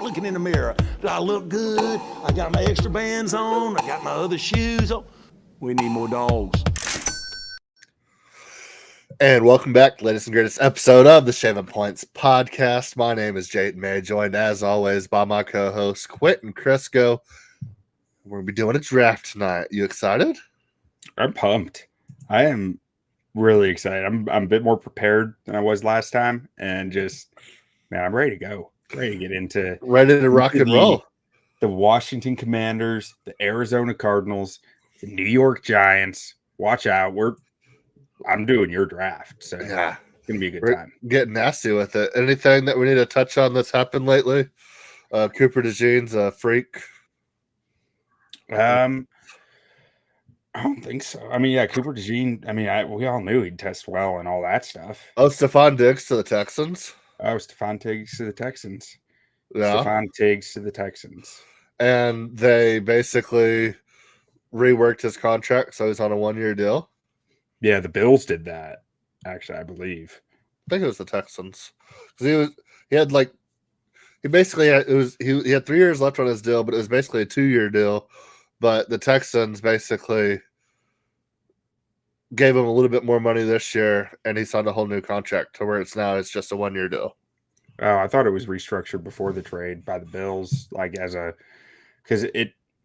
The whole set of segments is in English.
looking in the mirror. Do I look good? I got my extra bands on. I got my other shoes on. We need more dogs. And welcome back, latest and greatest episode of the Shaving Points podcast. My name is Jayden May, joined as always by my co-host Quentin Crisco. We're going to be doing a draft tonight. You excited? I'm pumped. I am really excited. I'm a bit more prepared than I was last time, and just, man, I'm ready to go. Ready to get into rock and roll. The Washington Commanders, the Arizona Cardinals, the New York Giants. Watch out. I'm doing your draft, so yeah, it's gonna be a good time. Getting nasty with it. Anything that we need to touch on that's happened lately? Cooper DeJean's a freak. I don't think so. I mean, yeah, Cooper DeJean. I mean, we all knew he'd test well and all that stuff. Oh, Stephon Diggs to the Texans. Oh, Stephon Diggs to the Texans. Yeah, Stephon Diggs to the Texans. And they basically reworked his contract, so he's on a 1-year deal. Yeah, the Bills did that. Actually, I believe. I think it was the Texans because he had 3 years left on his deal, but it was basically a 2-year deal. But the Texans basically gave him a little bit more money this year, and he signed a whole new contract to where it's just a 1-year deal. Oh, I thought it was restructured before the trade by the Bills, because I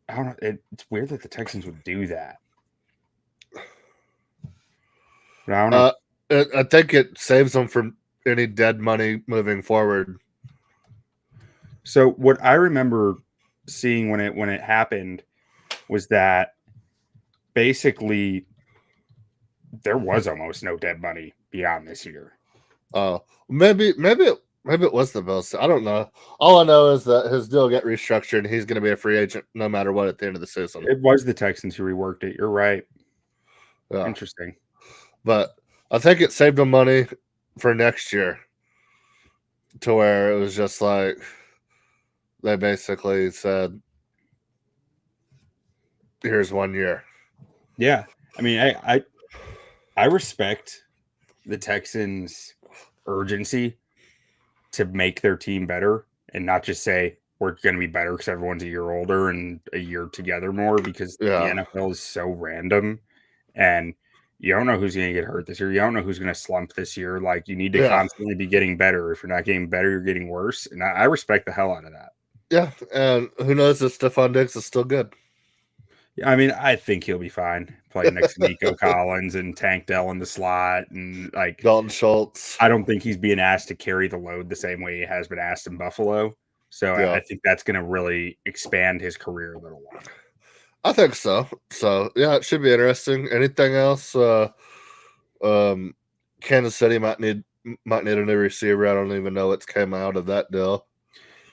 don't know. It's weird that the Texans would do that. But I don't know. I think it saves them from any dead money moving forward. So what I remember seeing when it happened was that basically there was almost no dead money beyond this year. Maybe it was the Bills. I don't know. All I know is that his deal got restructured and he's going to be a free agent no matter what at the end of the season. It was the Texans who reworked it. You're right. Yeah. Interesting. But I think it saved them money for next year to where it was just like they basically said, here's 1 year. Yeah. I mean, I respect the Texans' urgency to make their team better and not just say we're going to be better because everyone's a year older and a year together more, because the NFL is so random and you don't know who's going to get hurt this year. You don't know who's going to slump this year. Like, you need to constantly be getting better. If you're not getting better, you're getting worse. And I respect the hell out of that. Yeah. And who knows if Stephon Diggs is still good. Yeah, I mean, I think he'll be fine playing next to Nico Collins and Tank Dell in the slot and Dalton Schultz. I don't think he's being asked to carry the load the same way he has been asked in Buffalo. So I think that's going to really expand his career a little while. I think so. So yeah, it should be interesting. Anything else? Kansas City might need a new receiver. I don't even know what's came out of that deal.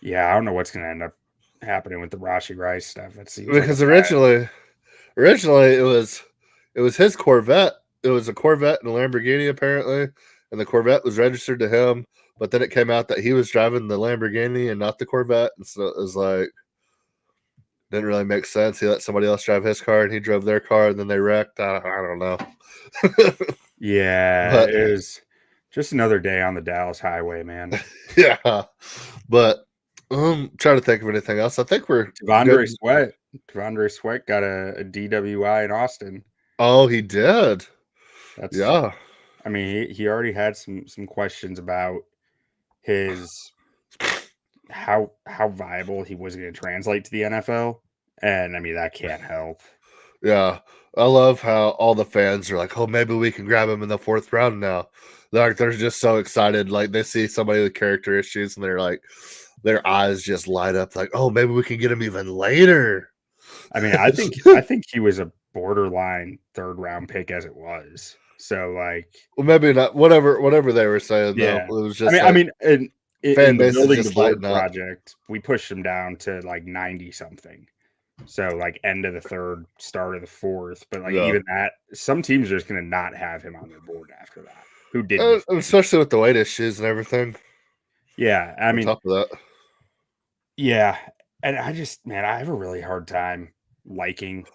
Yeah, I don't know what's going to end up happening with the Rashee Rice stuff. Because originally it was his Corvette. It was a Corvette and a Lamborghini apparently, and the Corvette was registered to him. But then it came out that he was driving the Lamborghini and not the Corvette, and so it was like didn't really make sense. He let somebody else drive his car, and he drove their car, and then they wrecked. I don't know. Yeah, it was just another day on the Dallas highway, man. Yeah, but trying to think of anything else. I think we're Devondre Sweat got a DWI in Austin. Oh, he did. I mean, he already had some questions about his how viable he was going to translate to the NFL, and I mean that can't help. Yeah, I love how all the fans are like, "Oh, maybe we can grab him in the 4th round now." They're just so excited, like they see somebody with character issues, and they're like, their eyes just light up, like, "Oh, maybe we can get him even later." I mean, I think he was a borderline 3rd round pick as it was. So well, maybe not. Whatever they were saying, though, it was just. I mean, in the building the board project, we pushed him down to 90 something. So end of the 3rd, start of the 4th. But even that, some teams are just going to not have him on their board after that. Who didn't? Especially with the weight issues and everything. Yeah, I mean, on top of that. Yeah, and I have a really hard time liking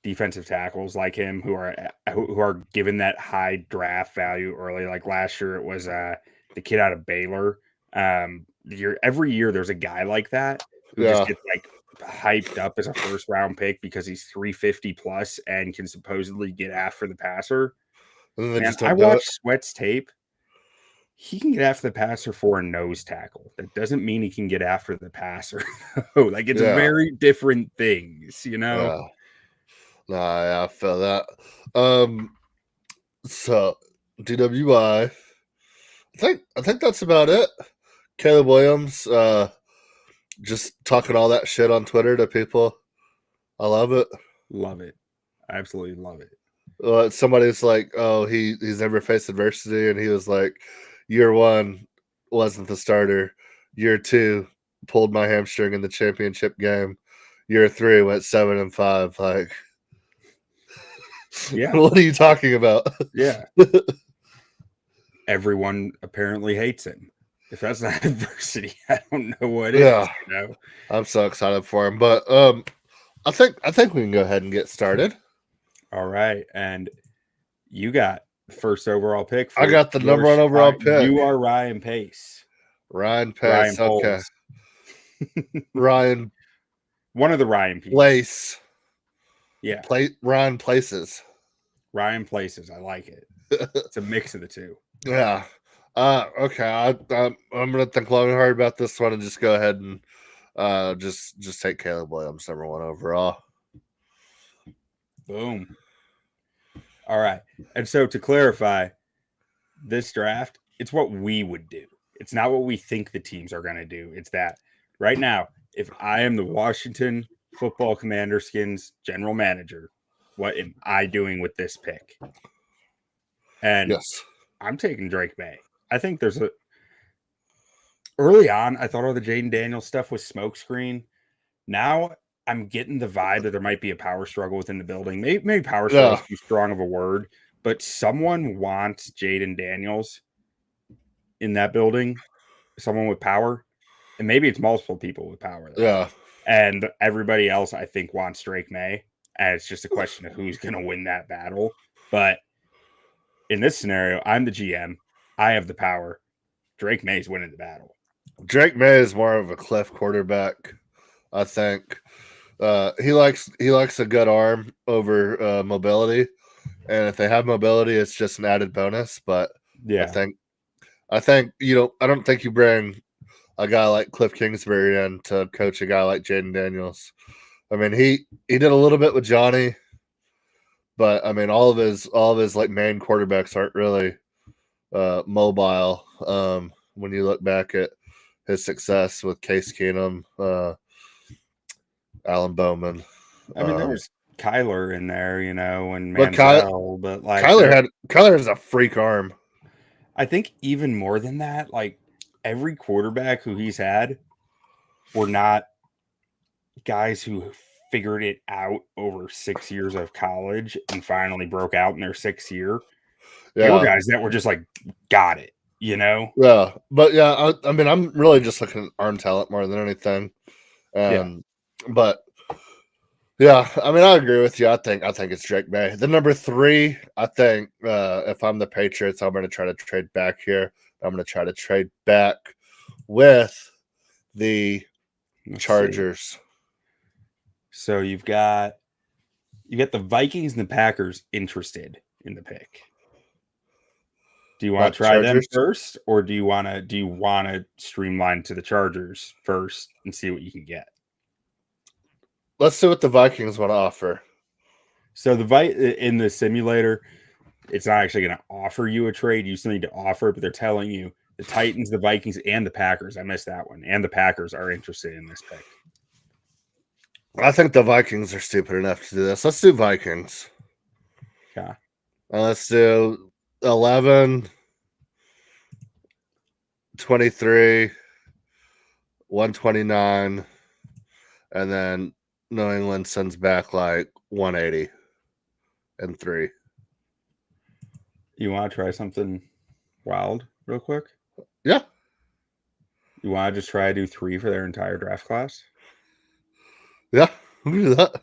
defensive tackles like him who are given that high draft value early. Like last year, it was the kid out of Baylor, every year there's a guy like that who Yeah. just gets like hyped up as a first round pick because he's 350 plus and can supposedly get after the passer. And then they Man, just I don't do it. watched Sweat's tape. He can get after the passer for a nose tackle. That doesn't mean he can get after the passer. Like it's Yeah. very different things, you know. Yeah. Nah, yeah, I feel that. So DWI. I think that's about it. Caleb Williams, just talking all that shit on Twitter to people. I love it. Love it. I absolutely love it. Somebody's like, oh, he's never faced adversity, and he was like, year one wasn't the starter. Year two pulled my hamstring in the championship game. Year three went 7-5. Like, Yeah. What are you talking about? Yeah. Everyone apparently hates him. If that's not adversity, I don't know what is. Yeah. You know? I'm so excited for him. But I think we can go ahead and get started. All right. And you got the first overall pick. I got the number one overall pick. You are Ryan Pace. Ryan Pace. Ryan Okay. Poles. Ryan. One of the Ryan people. Place. Yeah. Ryan Places. Ryan Places. I like it. It's a mix of the two. Yeah. Okay. I'm gonna think long and hard about this one and just go ahead and just take Caleb Williams number one overall. Boom. All right. And so to clarify, this draft, it's what we would do. It's not what we think the teams are going to do. It's that right now, if I am the Washington Football Commanderskins general manager, what am I doing with this pick? And yes, I'm taking Drake May. I think there's early on, I thought all the Jaden Daniels stuff was smokescreen. Now I'm getting the vibe that there might be a power struggle within the building. Maybe power struggle is too strong of a word, but someone wants Jaden Daniels in that building, someone with power, and maybe it's multiple people with power. Yeah. And everybody else, I think, wants Drake May. And it's just a question of who's going to win that battle. But in this scenario, I'm the GM. I have the power. Drake May's winning the battle. Drake May is more of a Cliff quarterback, I think. He likes a good arm over mobility, and if they have mobility, it's just an added bonus. But yeah, I think I don't think you bring a guy like Cliff Kingsbury in to coach a guy like Jaden Daniels. I mean, he did a little bit with Johnny, but I mean, all of his like main quarterbacks aren't really mobile. When you look back at his success with Case Keenum, Alan Bowman. I mean, there was Kyler in there, and Manziel, but like Kyler has a freak arm. I think even more than that, like every quarterback who he's had were not guys who figured it out over 6 years of college and finally broke out in their 6th year. Yeah. They were guys that were just like, got it, Yeah. But yeah, I mean, I'm really just looking at arm talent more than anything. But yeah, I mean, I agree with you. I think it's Drake May. The number 3, I think if I'm the Patriots, I'm going to try to trade back here. I'm going to try to trade back with the Chargers. So you've got the Vikings and the Packers interested in the pick. Do you want to try them first, or do you want to streamline to the Chargers first and see what you can get? Let's see what the Vikings want to offer. So in the simulator, it's not actually going to offer you a trade. You still need to offer it, but they're telling you the Titans, the Vikings, and the Packers. I missed that one. And the Packers are interested in this pick. I think the Vikings are stupid enough to do this. Let's do Vikings. Okay. Let's do 11, 23, 129, and then New England sends back like 180 and 3. You want to try something wild real quick? Yeah. You want to just try to do 3 for their entire draft class? Yeah, we'll do that.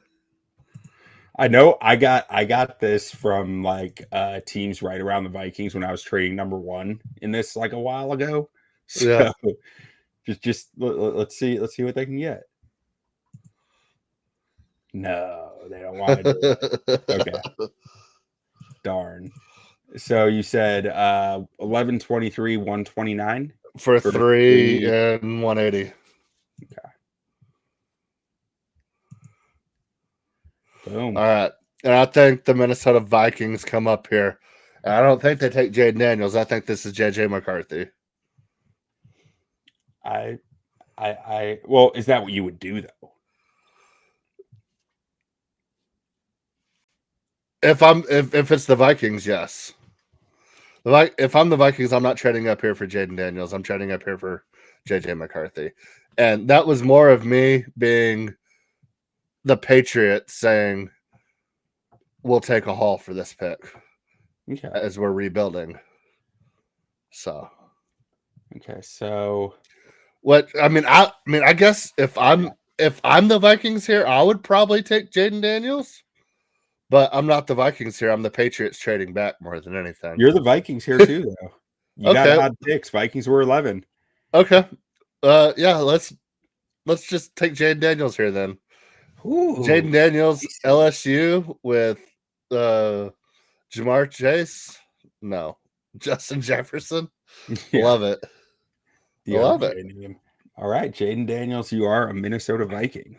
I know I got this from like teams right around the Vikings when I was trading number 1 in this like a while ago. So Let's see what they can get. No, they don't want to do it. Okay. Darn. So you said 1123, 129 for 3 and 180. Okay. Boom. All right. And I think the Minnesota Vikings come up here. And I don't think they take Jaden Daniels. I think this is JJ McCarthy. Well, is that what you would do though? If it's the Vikings, yes. If I'm the Vikings, I'm not trading up here for Jaden Daniels. I'm trading up here for JJ McCarthy. And that was more of me being the Patriots saying, we'll take a haul for this pick as we're rebuilding. So, okay. So, I guess if I'm the Vikings here, I would probably take Jaden Daniels. But I'm not the Vikings here. I'm the Patriots trading back more than anything. You're the Vikings here too, though. You got odd picks. Vikings were 11. Okay. Yeah. Let's just take Jaden Daniels here then. Jaden Daniels, LSU with Jamar Chase. No, Justin Jefferson. Yeah. Love it. Love it. Name. All right, Jaden Daniels, you are a Minnesota Viking.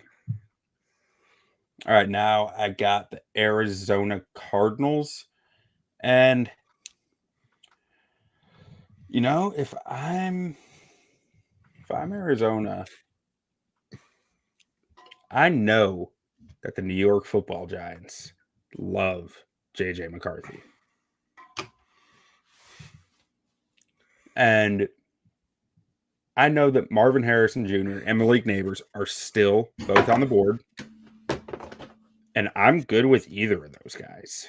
All right, now I got the Arizona Cardinals. And, if I'm Arizona, I know that the New York Football Giants love J.J. McCarthy. And I know that Marvin Harrison Jr. and Malik Neighbors are still both on the board. And I'm good with either of those guys.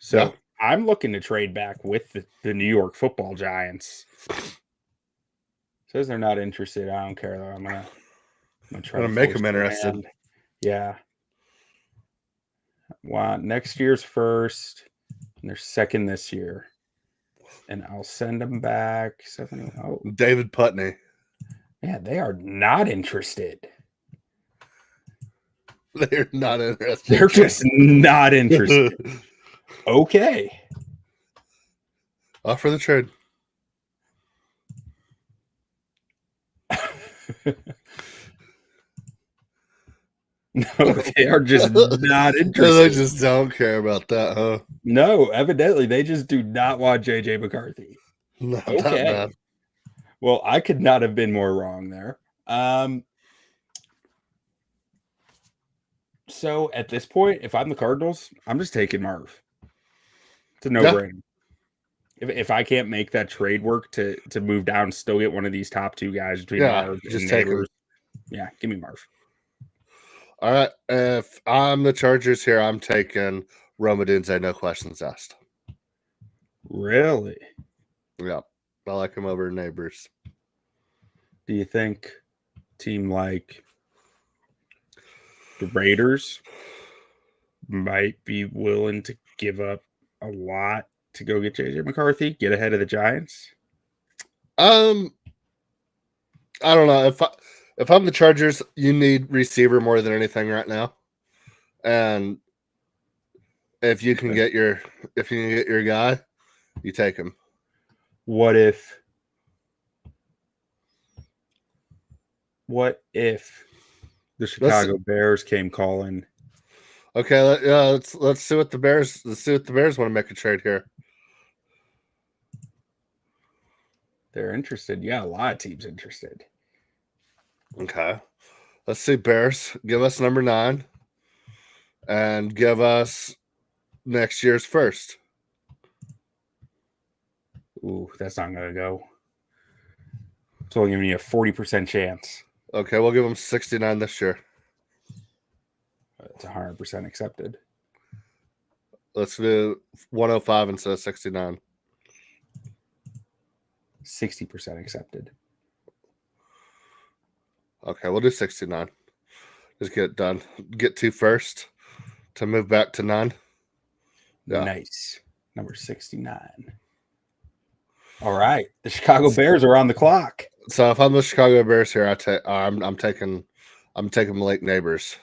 So I'm looking to trade back with the New York Football Giants. Says they're not interested. I don't care, though. I'm gonna try to make them interested. Yeah. Want next year's first, and they're second this year. And I'll send them back. David Putney. Yeah, they are not interested. They're not interested. They're just not interested. Okay. Offer the trade. No, they are just not interested. They just don't care about that, huh? No, evidently they just do not want JJ McCarthy. No, okay. Well, I could not have been more wrong there. So at this point, if I'm the Cardinals, I'm just taking Marv. It's a no-brainer. If I can't make that trade work to move down, still get one of these top two guys between Marv and Neighbors. Yeah, give me Marv. All right. If I'm the Chargers here, I'm taking Rome Odunze, no questions asked. Really? Yeah. I like him over Neighbors. Do you think a team like the Raiders might be willing to give up a lot to go get JJ McCarthy, get ahead of the Giants? I don't know. If I'm the Chargers, you need receiver more than anything right now. And if you can get your guy, you take him. What if the Chicago Bears came calling? Okay, let's see what the Bears want to make a trade here. They're interested. Yeah, a lot of teams interested. Okay. Let's see, Bears. Give us number 9 and give us next year's first. Ooh, that's not going to go. It's only giving you a 40% chance. Okay, we'll give them 69 this year. It's 100% accepted. Let's do 105 instead of 69. 60% accepted. Okay, we'll do 69. Just get it done. Get 2 first to move back to 9. Yeah. Nice. Number 69. All right. The Chicago Bears are on the clock. So if I'm the Chicago Bears here, I'm taking Malik Neighbors.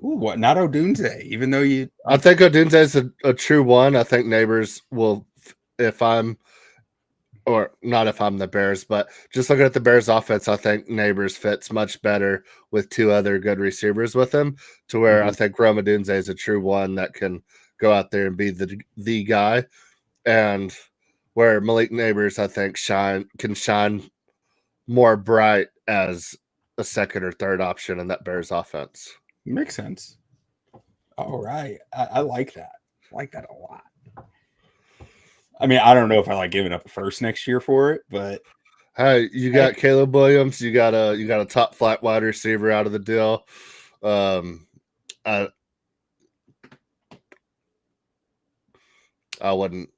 Ooh, what? Not Odunze, even though you. I think Odunze is a true one. I think Neighbors will, if I'm the Bears, but just looking at the Bears offense, I think Neighbors fits much better with two other good receivers with him, to where I think Rome Odunze is a true one that can go out there and be the guy, and where Malik Neighbors, I think, can shine more bright as a second or third option in that Bears offense. Makes sense. All right. I like that. I like that a lot. I mean, I don't know if I like giving up a first next year for it, but hey, you got Caleb Williams, you got a top flat wide receiver out of the deal. I wouldn't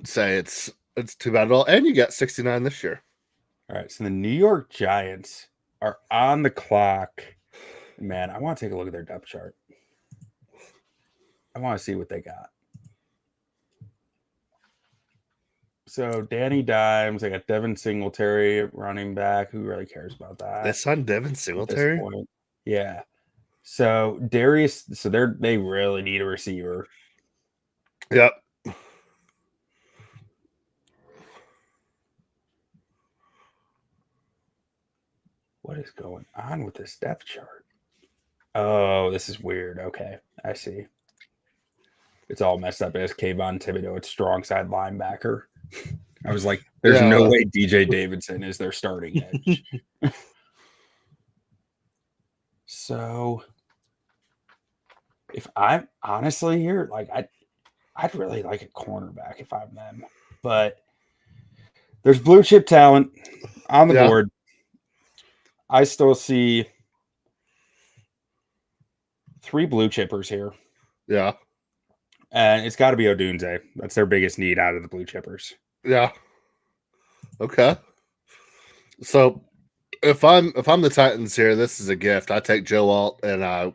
say it's too bad at all. And you got 69 this year. All right. So the New York Giants are on the clock. Man, I want to take a look at their depth chart. I want to see what they got. So Danny Dimes, they got Devin Singletary running back. Who really cares about that? They signed Devin Singletary? Yeah. So Darius, they really need a receiver. Yep. What is going on with this depth chart? Oh, this is weird. Okay, I see. It's all messed up as Kayvon Thibodeau, it's strong side linebacker. I was like, there's no way DJ Davidson is their starting edge. So if I'm honestly here, like I'd really like a cornerback if I'm them. But there's blue chip talent on the board. I still see 3 blue chippers here. Yeah. And it's got to be Odunze. That's their biggest need out of the blue chippers. Yeah. Okay. So if I'm the Titans here, this is a gift. I take Joe Alt, and I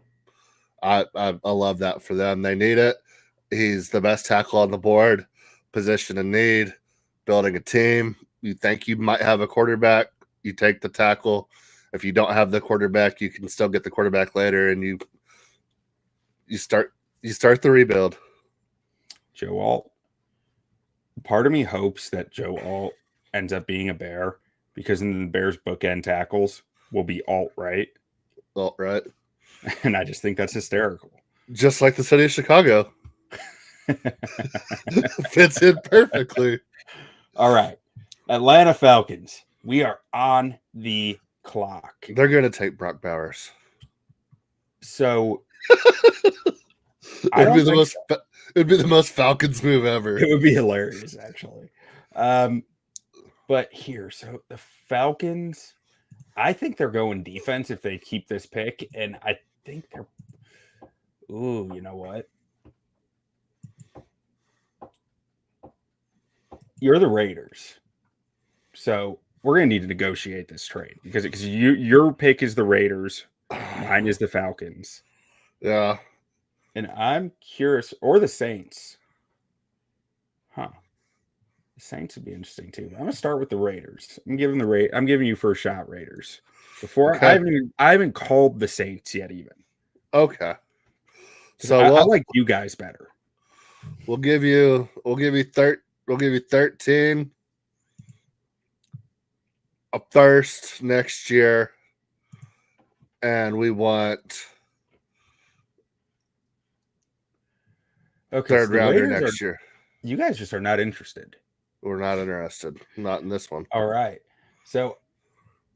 love that for them. They need it. He's the best tackle on the board, position in need, building a team. You think you might have a quarterback, you take the tackle. If you don't have the quarterback, you can still get the quarterback later, and you start the rebuild. Joe Alt. Part of me hopes that Joe Alt ends up being a Bear, because in the Bears bookend tackles will be Alt right. Alt right. And I just think that's hysterical. Just like the city of Chicago. Fits in perfectly. All right. Atlanta Falcons. We are on the clock. They're going to take Brock Bowers. So it'd be the most Falcons move ever. It would be hilarious, actually. But here, so the Falcons, I think they're going defense if they keep this pick, and I think they're. Ooh, you know what? You're the Raiders, so we're gonna need to negotiate this trade because your pick is the Raiders, mine is the Falcons. Yeah. And I'm curious, or the Saints. Huh. The Saints would be interesting too. I'm gonna start with the Raiders. I'm giving you first shot Raiders. Before I haven't called the Saints yet even. Okay. So I like you guys better. We'll give you 13, a first next year, and we want third rounder next year. You guys just are not interested. We're not interested. Not in this one. All right. So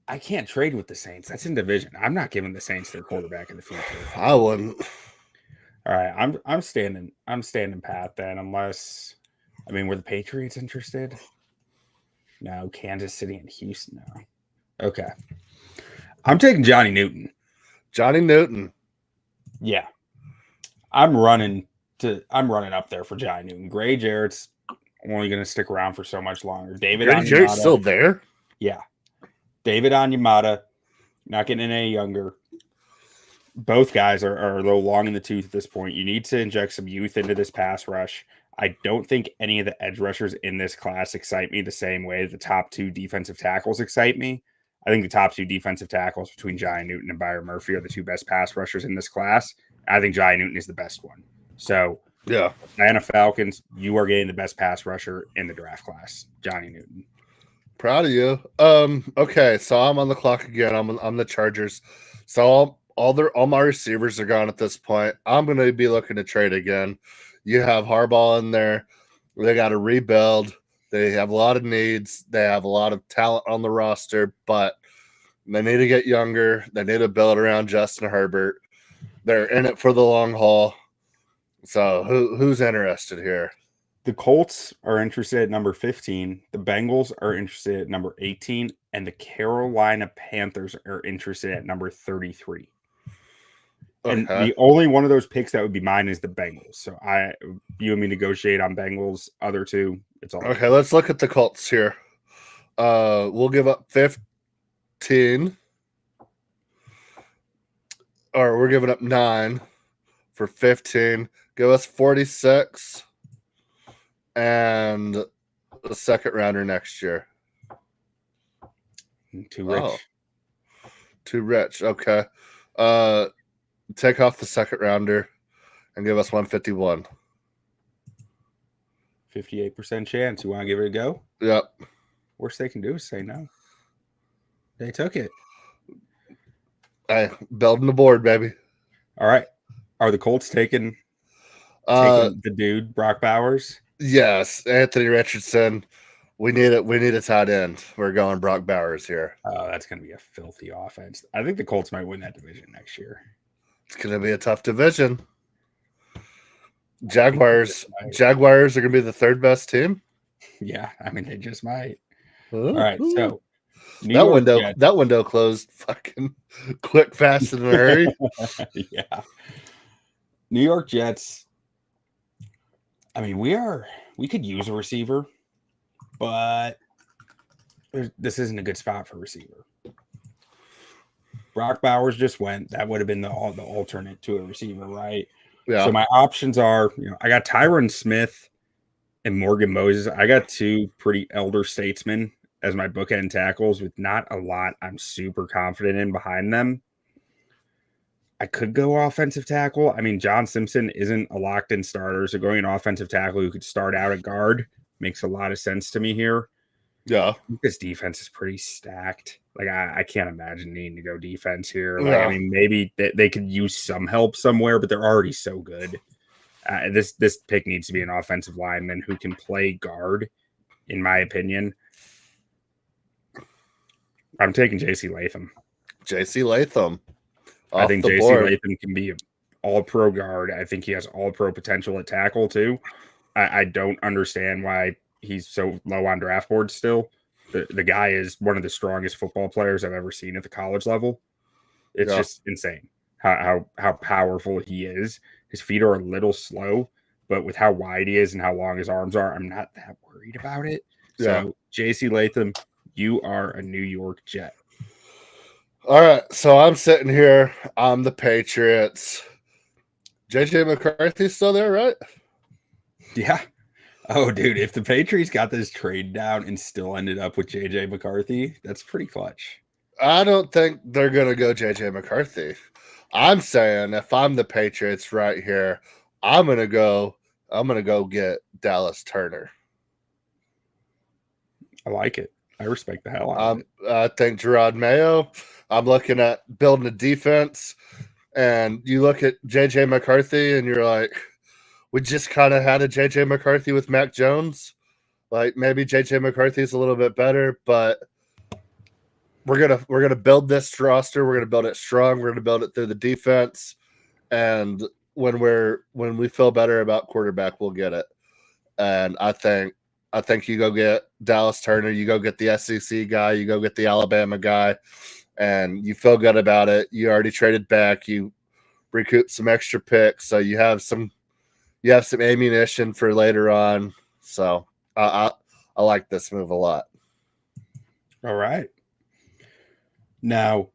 I can't trade with the Saints. That's in division. I'm not giving the Saints their quarterback in the future. I wouldn't. All right. I'm standing pat then, unless were the Patriots interested? No. Kansas City and Houston. No. Okay. I'm taking Johnny Newton. Johnny Newton. Yeah. I'm running up there for Johnny Newton. Gray Jarrett's only going to stick around for so much longer. Gray Jarrett's still there? Yeah. David Onyemata, not getting any younger. Both guys are a little long in the tooth at this point. You need to inject some youth into this pass rush. I don't think any of the edge rushers in this class excite me the same way the top 2 defensive tackles excite me. I think the top 2 defensive tackles between Jai Newton and Byron Murphy are the 2 best pass rushers in this class. I think Jai Newton is the best one. So, Yeah. Atlanta Falcons, you are getting the best pass rusher in the draft class, Johnny Newton. Proud of you. Okay, so I'm on the clock again. I'm the Chargers. So all my receivers are gone at this point. I'm going to be looking to trade again. You have Harbaugh in there. They got to rebuild. They have a lot of needs. They have a lot of talent on the roster, but they need to get younger. They need to build around Justin Herbert. They're in it for the long haul. So who's interested here? The Colts are interested at number 15. The Bengals are interested at number 18. And the Carolina Panthers are interested at number 33. And the only one of those picks that would be mine is the Bengals. So you and me negotiate on Bengals. Other 2, it's all okay. Let's look at the Colts here. We'll give up 15, or we're giving up 9 for 15. Give us 46 and a second rounder next year. Too rich. Oh, too rich. Okay. Take off the second rounder and give us 151. 58% chance. You want to give it a go? Yep. Worst they can do is say no. They took it. Hey, building the board, baby. All right. Are the Colts taking the dude, Brock Bowers? Yes, Anthony Richardson. We need it. We need a tight end. We're going Brock Bowers here. Oh, that's going to be a filthy offense. I think the Colts might win that division next year. It's going to be a tough division. Jaguars are going to be the 3rd best team. Yeah, I mean they just might. Ooh, all right, so that window closed fucking quick, fast, and in a hurry. Yeah. New York Jets. I mean, we could use a receiver, but this isn't a good spot for receiver. Brock Bowers just went. That would have been the alternate to a receiver, right? Yeah. So my options are, I got Tyron Smith and Morgan Moses. I got 2 pretty elder statesmen as my bookend tackles with not a lot I'm super confident in behind them. I could go offensive tackle. I mean, John Simpson isn't a locked-in starter, so going an offensive tackle who could start out at guard makes a lot of sense to me here. Yeah. This defense is pretty stacked. Like, I can't imagine needing to go defense here. Like, Yeah. I mean, maybe they could use some help somewhere, but they're already so good. This pick needs to be an offensive lineman who can play guard, in my opinion. I'm taking J.C. Latham. J.C. Latham. I think J.C. Latham can be an all-pro guard. I think he has all-pro potential at tackle, too. I don't understand why he's so low on draft boards still. The guy is one of the strongest football players I've ever seen at the college level. It's just insane how powerful he is. His feet are a little slow, but with how wide he is and how long his arms are, I'm not that worried about it. Yeah. So, J.C. Latham, you are a New York Jet. All right, so I'm sitting here. I'm the Patriots. J.J. McCarthy's still there, right? Yeah. Oh, dude, if the Patriots got this trade down and still ended up with J.J. McCarthy, that's pretty clutch. I don't think they're going to go J.J. McCarthy. I'm saying if I'm the Patriots right here, I'm going to go get Dallas Turner. I like it. I respect the hell out of it. I think Gerard Mayo. I'm looking at building a defense, and you look at J.J. McCarthy, and you're like, we just kind of had a J.J. McCarthy with Mac Jones. Like, maybe J.J. McCarthy's a little bit better, but we're gonna build this roster. We're gonna build it strong. We're gonna build it through the defense, and when we feel better about quarterback, we'll get it. And I think you go get Dallas Turner, you go get the SEC guy, you go get the Alabama guy, and you feel good about it. You already traded back, you recoup some extra picks, so you have some ammunition for later on. So I like this move a lot. All right. Now,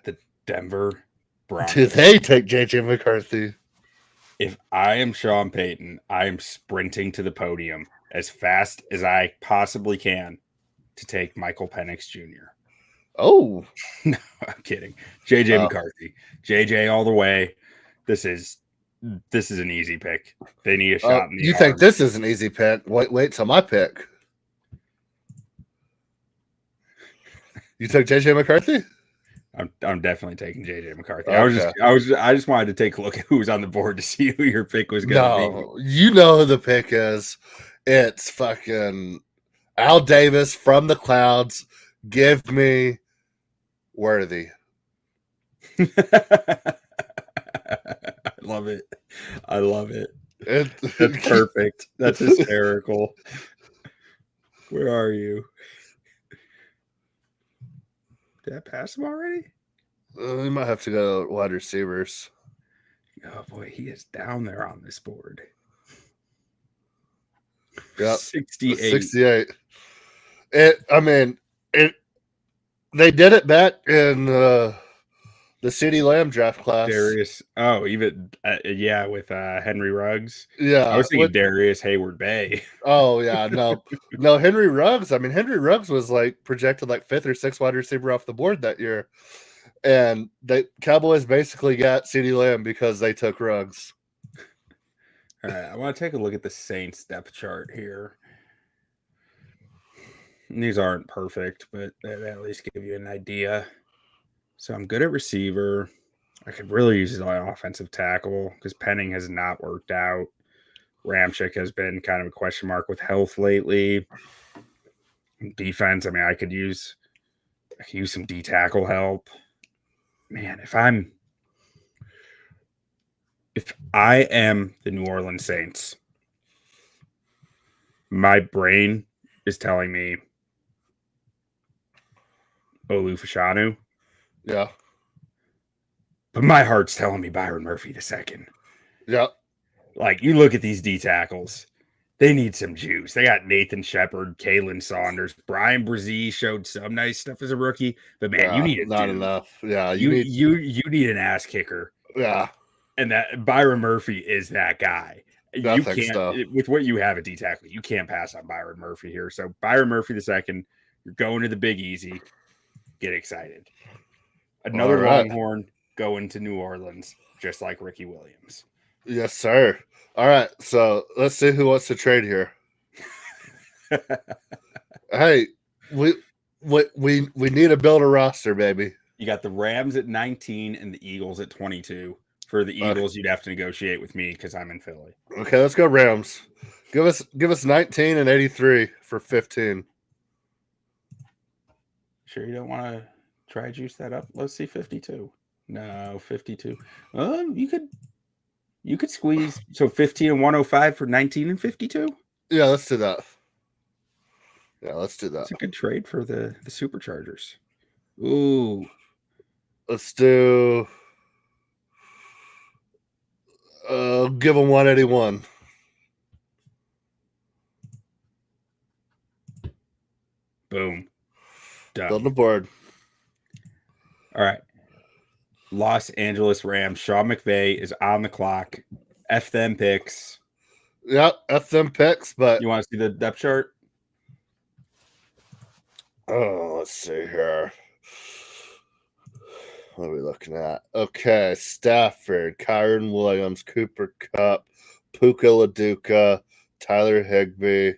the Denver Broncos. Do they take J.J. McCarthy? If I am Sean Payton, I am sprinting to the podium as fast as I possibly can to take Michael Penix Jr. Oh, No, I'm kidding. JJ Oh. McCarthy. JJ all the way. This is an easy pick. They need a shot in the you arm. think this is an easy pick? Wait till my pick. You took JJ McCarthy? I'm definitely taking JJ McCarthy. Okay. I just wanted to take a look at who was on the board to see who your pick was going to be. No, you know who the pick is. It's fucking Al Davis from the clouds. Give me Worthy. I love it. I love it. That's perfect. That's hysterical. Where are you? Did I pass him already? We might have to go wide receivers. Oh boy, he is down there on this board. Yep. 68. They did it back in the CeeDee Lamb draft class. Darius. Oh, even with Henry Ruggs. Yeah, I was thinking Darius Hayward Bay. Oh yeah, no, Henry Ruggs. I mean, Henry Ruggs was like projected like 5th or 6th wide receiver off the board that year, and the Cowboys basically got CeeDee Lamb because they took Ruggs. All right, I want to take a look at the Saints depth chart here. And these aren't perfect, but they at least give you an idea. So I'm good at receiver. I could really use it on offensive tackle because Penning has not worked out. Ramczyk has been kind of a question mark with health lately. Defense, I mean, I could use some D tackle help. Man, if I am the New Orleans Saints, my brain is telling me Olu Fashanu. Yeah. But my heart's telling me Byron Murphy II. Yeah. Like, you look at these D tackles, they need some juice. They got Nathan Shepard, Kalen Saunders, Brian Brzee showed some nice stuff as a rookie, but man, you need not enough. Yeah, you need an ass kicker. Yeah, and that Byron Murphy is that guy. You can't with what you have at D tackle, you can't pass on Byron Murphy here. So Byron Murphy II, you're going to the Big Easy. Get excited. Another Longhorn going to New Orleans, just like Ricky Williams. Yes, sir. All right, so let's see who wants to trade here. Hey, we need to build a roster, baby. You got the Rams at 19 and the Eagles at 22. For the Eagles, you'd have to negotiate with me because I'm in Philly. Okay, let's go Rams. Give us 19 and 83 for 15. Sure you don't want to try juice that up? Let's see 52. No, 52. You could squeeze 15 and 105 for 19 and 52. Yeah, let's do that. Yeah, let's do that. It's a good trade for the Superchargers. Ooh. Let's do give them 181. Boom. Done. Build the board. All right. Los Angeles Rams. Sean McVay is on the clock. F them picks. Yep, F them picks, but you want to see the depth chart? Oh, let's see here. What are we looking at? Okay, Stafford, Kyron Williams, Cooper Kupp, Puka Laduca, Tyler Higbee.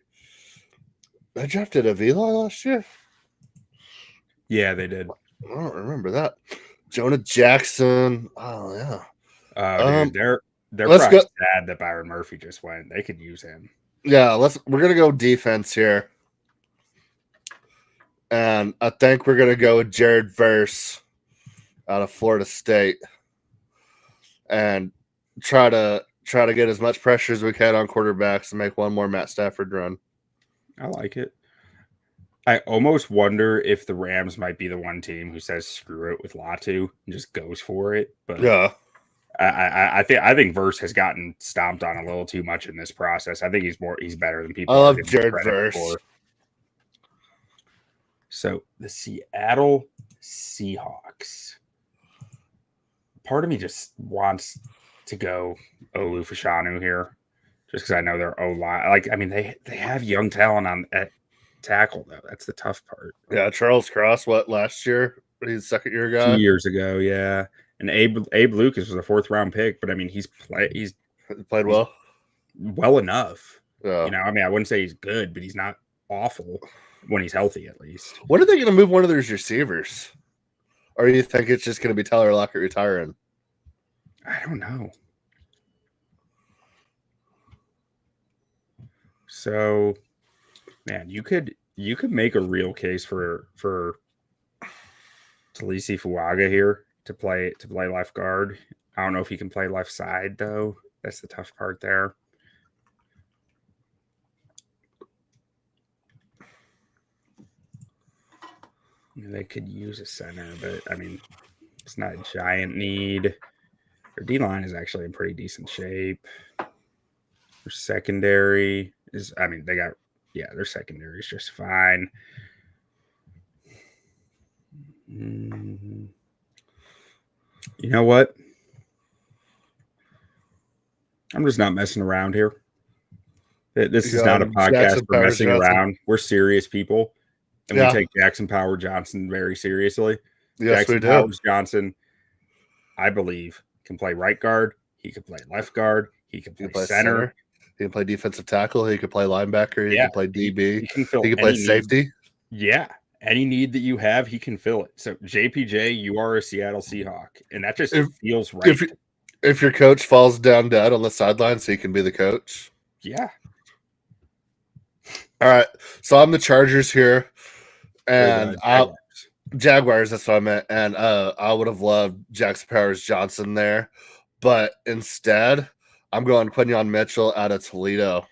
They drafted Avila last year? Yeah, they did. I don't remember that. Jonah Jackson. Oh, yeah. Dude, they're probably sad that Byron Murphy just went. They could use him. Yeah, we're gonna go defense here. And I think we're gonna go with Jared Verse out of Florida State. And try to get as much pressure as we can on quarterbacks and make one more Matt Stafford run. I like it. I almost wonder if the Rams might be the one team who says screw it with Latu and just goes for it. But yeah, I think Verse has gotten stomped on a little too much in this process. I think he's better than people. I love Jared Verse. So the Seattle Seahawks. Part of me just wants to go Olu Fashanu here, just because I know their O line. Like, I mean, they have young talent at tackle though. That's the tough part. Yeah, Charles Cross, last year? He's second year guy. 2 years ago, yeah. And Abe Lucas was a 4th-round pick, but I mean, he's played well enough. Yeah. You know, I mean, I wouldn't say he's good, but he's not awful when he's healthy, at least. When are they going to move one of those receivers? Or do you think it's just going to be Tyler Lockett retiring? I don't know. So, man, you could make a real case for Talisi Fuaga here to play left guard. I don't know if he can play left side though. That's the tough part there. They could use a center, but I mean, it's not a giant need. Their D line is actually in pretty decent shape. Their secondary is, I mean, their secondary is just fine. You know what? I'm just not messing around here. This is not a podcast for messing around. We're serious people, and we take Jackson Power Johnson very seriously. Yes, Jackson we do. Powers Johnson, I believe, can play right guard. He can play left guard. He can play center. He can play defensive tackle. He can play linebacker. He can play DB. He can play safety. Yeah. Any need that you have, he can fill it. So, JPJ, you are a Seattle Seahawk, and that just feels right. If your coach falls down dead on the sidelines, he can be the coach. Yeah. All right. So, I'm the Chargers here, and Jaguars, that's what I meant. And I would have loved Jackson Powers Johnson there, but instead, I'm going Quinyon Mitchell out of Toledo.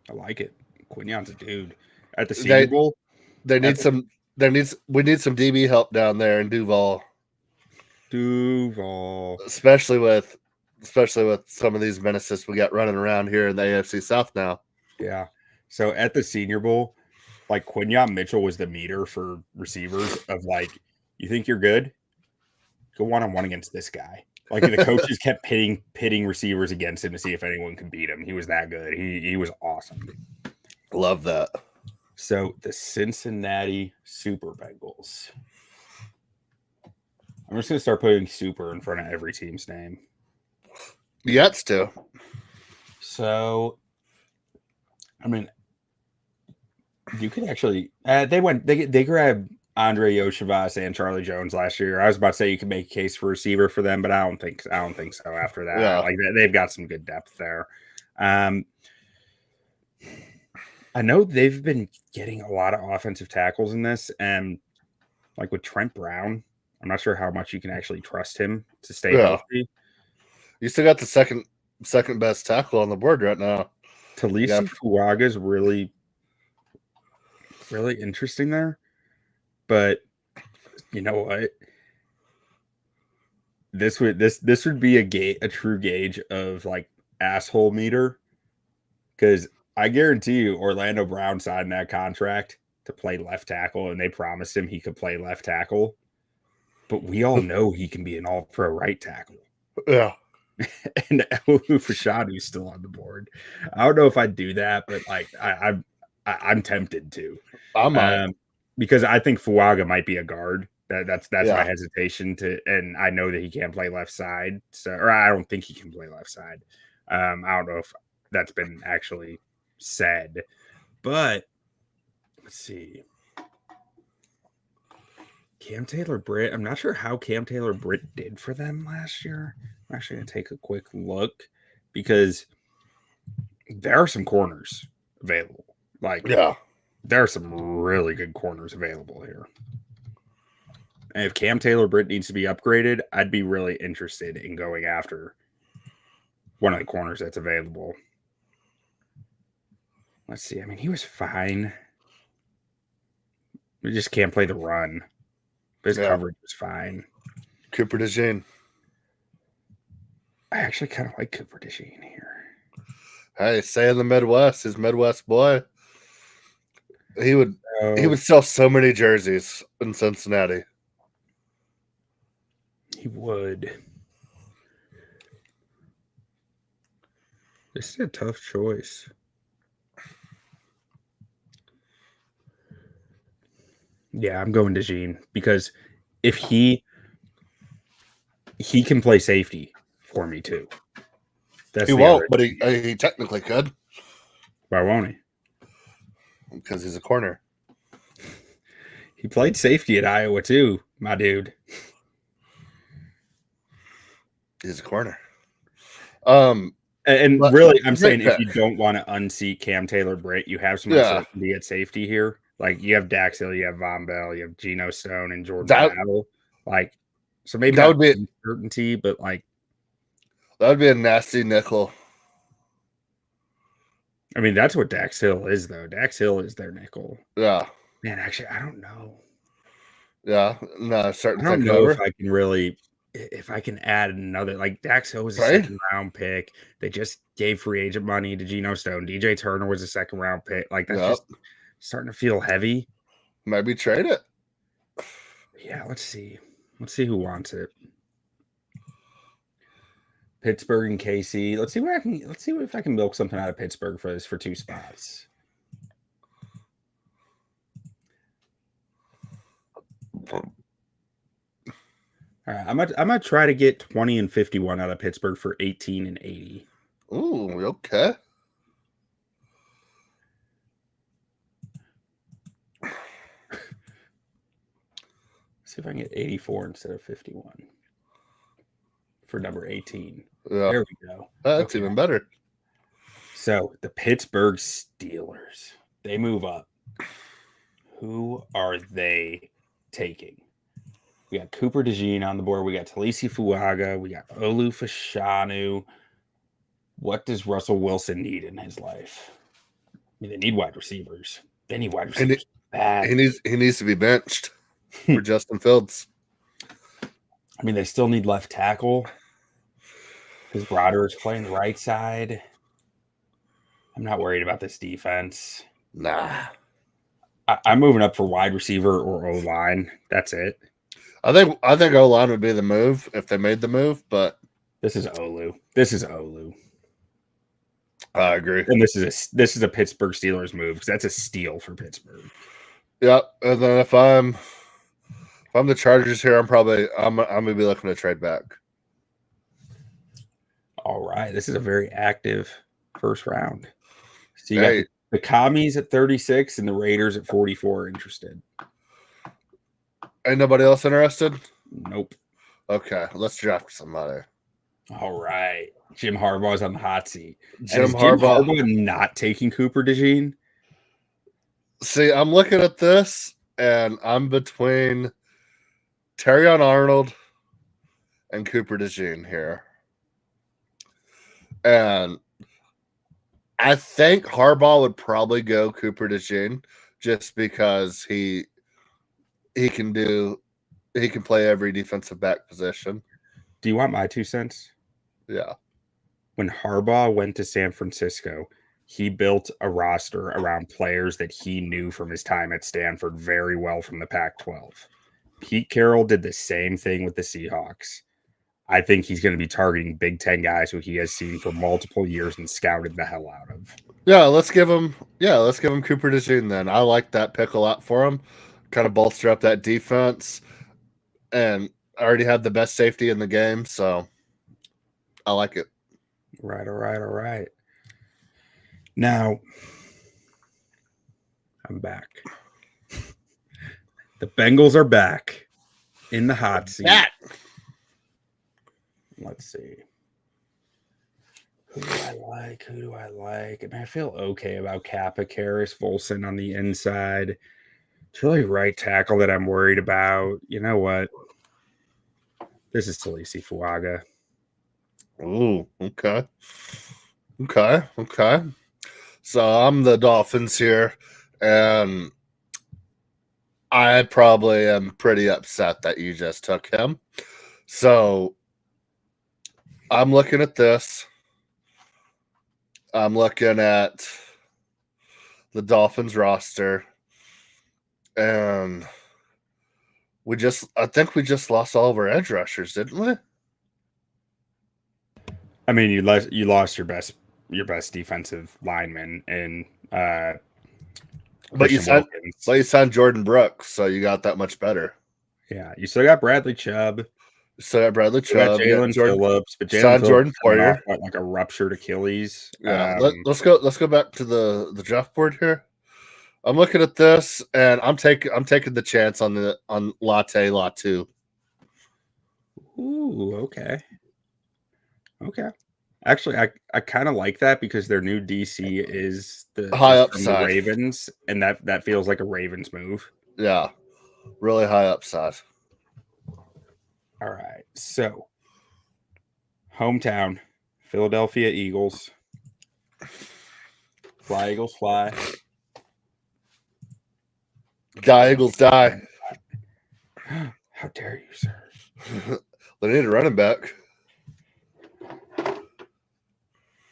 I like it. Quinyon's a dude. At the Senior Bowl, we need some DB help down there in Duval. Especially with some of these menaces we got running around here in the AFC South now. Yeah. So at the Senior Bowl, like Quinyon Mitchell was the meter for receivers of like, you think you're good? Go one-on-one against this guy. Like the coaches kept pitting receivers against him to see if anyone could beat him. He was that good. He was awesome. Love that. So the Cincinnati Super Bengals. I'm just going to start putting super in front of every team's name. Yeah, it's too. So, I mean, you could actually they grabbed Andre Yoshivas and Charlie Jones last year. I was about to say you could make a case for receiver for them, but I don't think so after that. Yeah. Like they've got some good depth there. I know they've been getting a lot of offensive tackles in this, and like with Trent Brown, I'm not sure how much you can actually trust him to stay healthy. You still got the second best tackle on the board right now. Talisi Fuaga is really, really interesting there. But you know what? This would be a true gauge of like asshole meter, because I guarantee you Orlando Brown signed that contract to play left tackle, and they promised him he could play left tackle. But we all know he can be an all-pro right tackle. Yeah. And Olu Fashadu's still on the board. I don't know if I'd do that, but like I'm tempted to. Because I think Fuaga might be a guard. That's my hesitation to, and I know that he can't play left side. So, or I don't think he can play left side. I don't know if that's been actually said, but let's see. Cam Taylor-Britt. I'm not sure how Cam Taylor-Britt did for them last year. I'm actually going to take a quick look because there are some corners available. There are some really good corners available here. And if Cam Taylor-Britt needs to be upgraded, I'd be really interested in going after one of the corners that's available. Let's see. I mean, he was fine. We just can't play the run. But his coverage was fine. Cooper DeJean. I actually kind of like Cooper DeJean here. Hey, say in the Midwest, his Midwest boy. He would sell so many jerseys in Cincinnati. He would. This is a tough choice. Yeah, I'm going DeJean because if he can play safety for me too. That's He the won't, other. but he technically could Why won't he? because he's a corner. He played safety at Iowa too, my dude. He's a corner. And But really, I'm great saying if pick. you don't want to unseat Cam Taylor-Britt, you have some Yeah. uncertainty at safety here. Like you have Dax Hill, you have Von Bell, you have Geno Stone, and Jordan That- Battle. Like, so maybe that not would be- uncertainty, but like, That would be a nasty nickel. I mean, that's what Dax Hill is, though. Dax Hill is their nickel. Yeah. Man, actually, I don't know. Yeah. No, starting I to don't take know over. if I can really, if I can add another. Like Dax Hill was a Right. second round pick. They just gave free agent money to Geno Stone. DJ Turner was a second round pick. Like that's Yep. just starting to feel heavy. Maybe trade it. Yeah, let's see. Let's see who wants it. Pittsburgh and KC. Let's see if I can milk something out of Pittsburgh for this for 2 spots. All right, I'm gonna try to get 20 and 51 out of Pittsburgh for 18 and 80. Ooh, okay. See if I can get 84 instead of 51 for number 18. Yeah. There we go. That's Okay. even better. So the Pittsburgh Steelers, they move up. Who are they taking? We got Cooper DeJean on the board. We got Talisi Fuaga. We got Olu Fashanu. What does Russell Wilson need in his life? I mean, they need wide receivers. They need wide receivers bad. He needs to be benched for Justin Fields. I mean, they still need left tackle because Broderick's playing the right side. I'm not worried about this defense. Nah. I'm moving up for wide receiver or O-line. That's it. I think O-line would be the move if they made the move, but This is Olu. This is Olu. I agree. And this is a Pittsburgh Steelers move because that's a steal for Pittsburgh. Yep. And then if I'm the Chargers here, I'm gonna be looking to trade back. All right. This is a very active first round. So you Hey. got the Commies at 36 and the Raiders at 44 interested. Ain't nobody else interested? Nope. Okay, let's draft somebody. All right. Jim Harbaugh's on the hot seat. Jim Harbaugh. Not taking Cooper DeJean? See, I'm looking at this, and I'm between Terrion Arnold and Cooper DeJean here. And I think Harbaugh would probably go Cooper DeJean just because he can play every defensive back position. Do you want my 2 cents? Yeah. When Harbaugh went to San Francisco, he built a roster around players that he knew from his time at Stanford very well from the Pac-12. Pete Carroll did the same thing with the Seahawks. I think he's going to be targeting Big Ten guys who he has seen for multiple years and scouted the hell out of. Yeah, let's give him Cooper DeJean then. I like that pick a lot for him. Kind of bolster up that defense. And I already have the best safety in the game, so I like it. All right. Now, I'm back. The Bengals are back in the hot seat. Back. Let's see. Who do I like? I mean, I feel okay about Kappa, Karras, Volson on the inside. It's really right tackle that I'm worried about. You know what? This is Talisi Fuaga. Ooh, okay. So I'm the Dolphins here, and I probably am pretty upset that you just took him. So I'm looking at this. I'm looking at the Dolphins roster, and I think we just lost all of our edge rushers, didn't we? I mean, you lost your best defensive lineman and But you Christian signed Jordan Brooks, so you got that much better. Yeah, you still got Bradley Chubb. So got Bradley You got Chubb, Jalen Phillips, but signed Jordan Poyer. Like a ruptured Achilles. Yeah, let's go back to the draft board here. I'm looking at this, and I'm taking the chance on Latte Latu. Ooh, okay. Actually, I kind of like that because their new DC is the high from the upside Ravens, and that feels like a Ravens move. Yeah, really high upside. All right, so hometown, Philadelphia Eagles. Fly, Eagles, fly. Die, Eagles, die. How dare you, sir? They need a running back.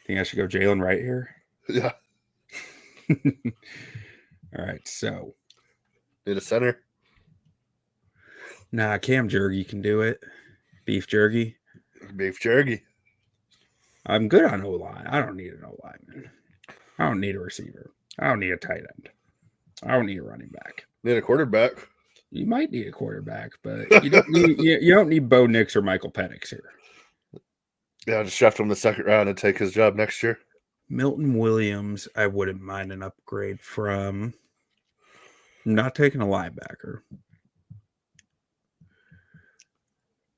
Think I should go Jalen right here? Yeah. All right, so. Need a center? Nah, Cam Jergy can do it. Beef Jergy. Beef Jergy. I'm good on O-line. I don't need an O-lineman. I don't need a receiver. I don't need a tight end. I don't need a running back. Need a quarterback. You might need a quarterback, but you don't need Bo Nix or Michael Penix here. Yeah, just draft him in the second round and take his job next year. Milton Williams, I wouldn't mind an upgrade from. I'm not taking a linebacker.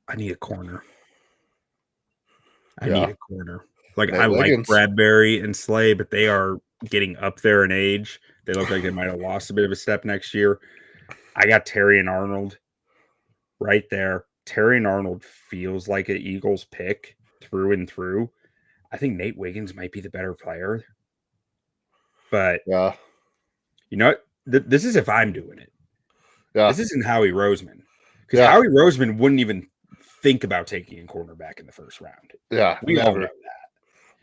I need a corner. I need a corner. Like I like Bradbury and Slay, but they are getting up there in age. They look like they might have lost a bit of a step next year. I got Terry and Arnold right there. Terry and Arnold feels like an Eagles pick through and through. I think Nate Wiggins might be the better player. But yeah, you know what? This is if I'm doing it. Yeah. This isn't Howie Roseman. Because Howie Roseman wouldn't even think about taking a cornerback in the first round. Yeah, we all know that.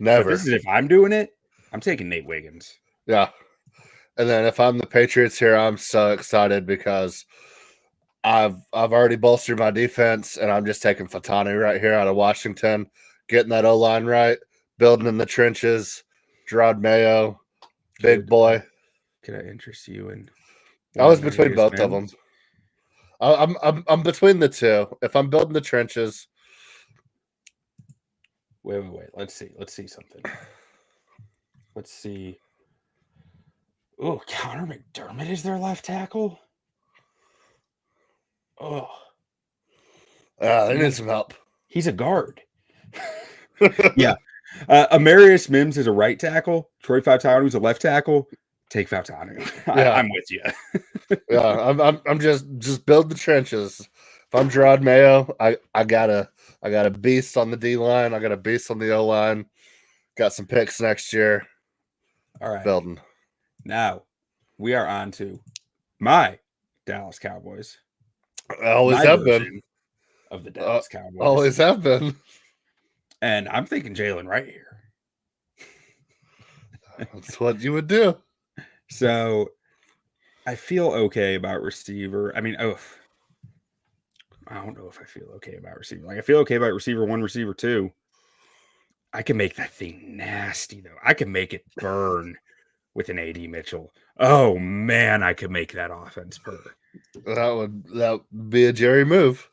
Never. But this is if I'm doing it, I'm taking Nate Wiggins. Yeah. And then if I'm the Patriots here, I'm so excited because I've already bolstered my defense, and I'm just taking Fatani right here out of Washington, getting that O-line right, building in the trenches, Gerard Mayo, big boy. Could I interest you in? I was between both of them. I'm between the two. If I'm building the trenches. Wait. Let's see something. Let's see. Oh, Connor McDermott is their left tackle. Oh. They need some help. He's a guard. Yeah. Amarius Mims is a right tackle. Troy Fautanu is a left tackle. Take Fautanu. I'm with you. Yeah, I'm just build the trenches. If I'm Gerard Mayo, I got a beast on the D line. I got a beast on the O line. Got some picks next year. All right, building. Now we are on to my Dallas Cowboys. I always have been of the Dallas Cowboys. Always have been. And I'm thinking Jalen right here. That's what you would do. So I feel okay about receiver. I mean, I don't know if I feel okay about receiver. Like I feel okay about receiver 1, receiver 2. I can make that thing nasty though. I can make it burn with an AD Mitchell. Oh man, I could make that offense burn. That would be a Jerry move.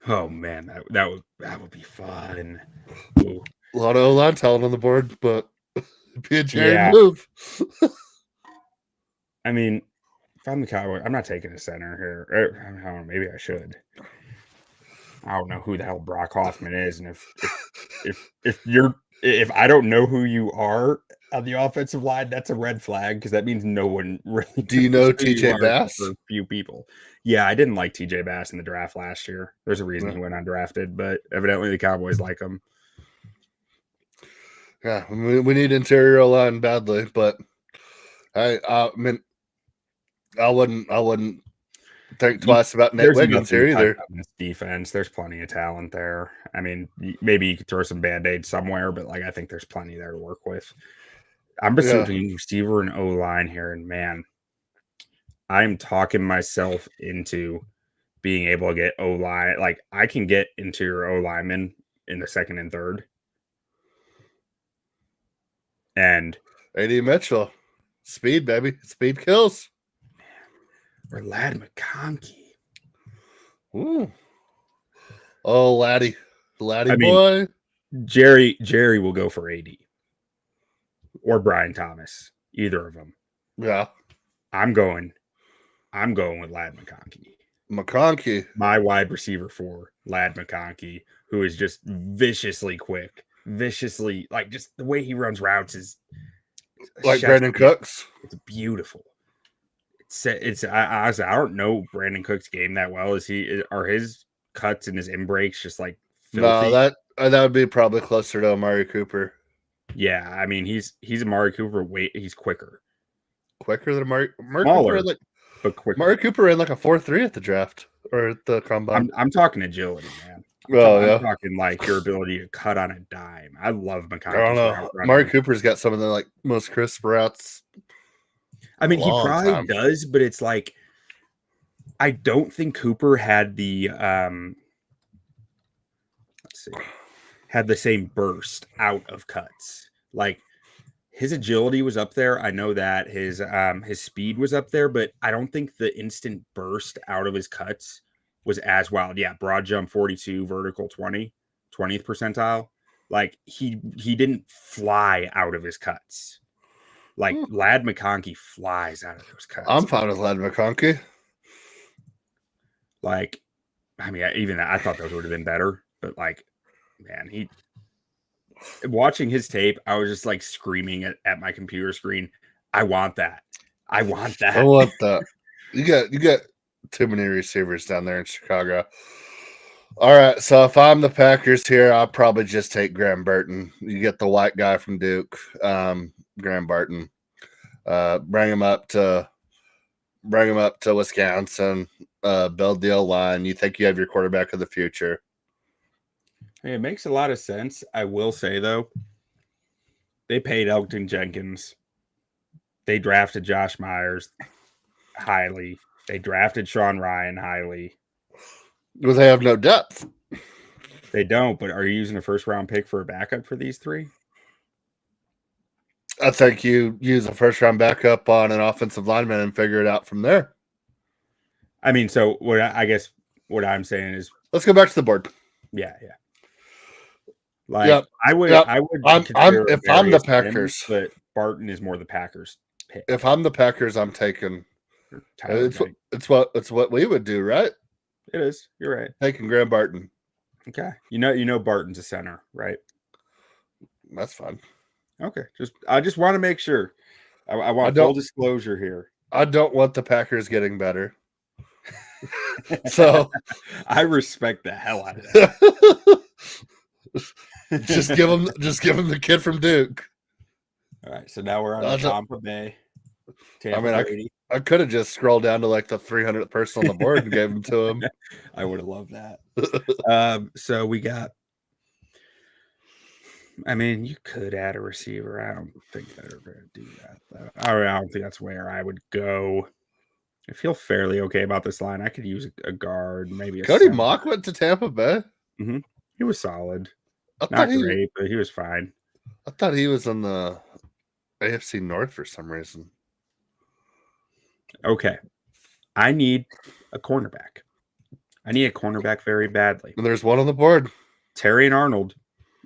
Oh man, that would be fun. Ooh. A lot of O-line talent on the board, but it'd be a Jerry move. I mean, if I'm the Cowboy, I'm not taking a center here. I don't know, maybe I should. I don't know who the hell Brock Hoffman is, and if I don't know who you are on the offensive line, that's a red flag because that means no one really. Do you know TJ Bass? For a few people. Yeah, I didn't like TJ Bass in the draft last year. There's a reason he went undrafted, but evidently the Cowboys like him. Yeah, we need interior line badly, but I mean, I wouldn't think twice about Nate Wiggins here either. This defense, there's plenty of talent there. I mean, maybe you could throw some Band-Aids somewhere, but like I think there's plenty there to work with. I'm between receiver and O-line here, and man, I'm talking myself into being able to get O-line. Like, I can get interior O-linemen in the second and third. And A.D. Mitchell. Speed, baby. Speed kills. or Lad McConkey. Ooh. Oh, Laddie. Laddie I mean, boy. Jerry will go for AD. Or Brian Thomas. Either of them. Yeah. I'm going with Lad McConkey. McConkey. My wide receiver 4, Lad McConkey, who is just viciously quick. Viciously, like, just the way he runs routes is Like chef's Brandon kiss. Cooks. It's beautiful. I honestly, I don't know Brandon Cook's game that well. Are his cuts and his in breaks just like filthy? No, that would be probably closer to Amari Cooper. Yeah, I mean he's Amari Cooper. He's quicker, Quicker than Amari smaller, Cooper. but quicker. Amari Cooper ran like a 4.3 at the draft or at the combine. I'm talking agility, man. I'm talking like your ability to cut on a dime. I love McConkey. I don't know. Amari Cooper's got some of the like most crisp routes. I mean, he probably does, but it's like I don't think Cooper had the had the same burst out of cuts. Like his agility was up there. I know that his speed was up there, but I don't think the instant burst out of his cuts was as wild. Yeah, broad jump 42, vertical 20th percentile. Like he didn't fly out of his cuts. Like Lad McConkey flies out of those cuts. I'm fine with Lad McConkey. Like, I mean, I thought those would have been better, but like, man, watching his tape, I was just like screaming at my computer screen. I want that. I want that. I want that. You got too many receivers down there in Chicago. All right, so if I'm the Packers here, I'll probably just take Graham Burton. You get the white guy from Duke, Graham Burton. Bring him up to Wisconsin. Build the O-line. You think you have your quarterback of the future. Hey, it makes a lot of sense. I will say though, they paid Elgton Jenkins. They drafted Josh Myers highly. They drafted Sean Ryan highly. Well, they have no depth. They don't, but are you using a first-round pick for a backup for these three? I think you use a first-round backup on an offensive lineman and figure it out from there. I mean, so what I'm saying is, let's go back to the board. Yeah. Like I would. If I'm the Packers, but Barton is more the Packers pick. If I'm the Packers, I'm taking. It's what we would do, right? It is. You're right. Taking Graham Barton. Okay. You know Barton's a center, right? That's fine. Okay. I just want to make sure. I want full disclosure here. I don't want the Packers getting better. So I respect the hell out of that. just give him the kid from Duke. All right. So now we're on Tampa Bay. I could have just scrolled down to like the 300th person on the board and gave them to him. I would have loved that. So we got. I mean, you could add a receiver. I don't think they're going to do that, though. I don't think that's where I would go. I feel fairly okay about this line. I could use a guard, maybe. Cody Mock went to Tampa Bay. Mm-hmm. He was solid. Not great, but he was fine. I thought he was on the AFC North for some reason. Okay. I need a cornerback. I need a cornerback very badly. And there's one on the board. Terrion Arnold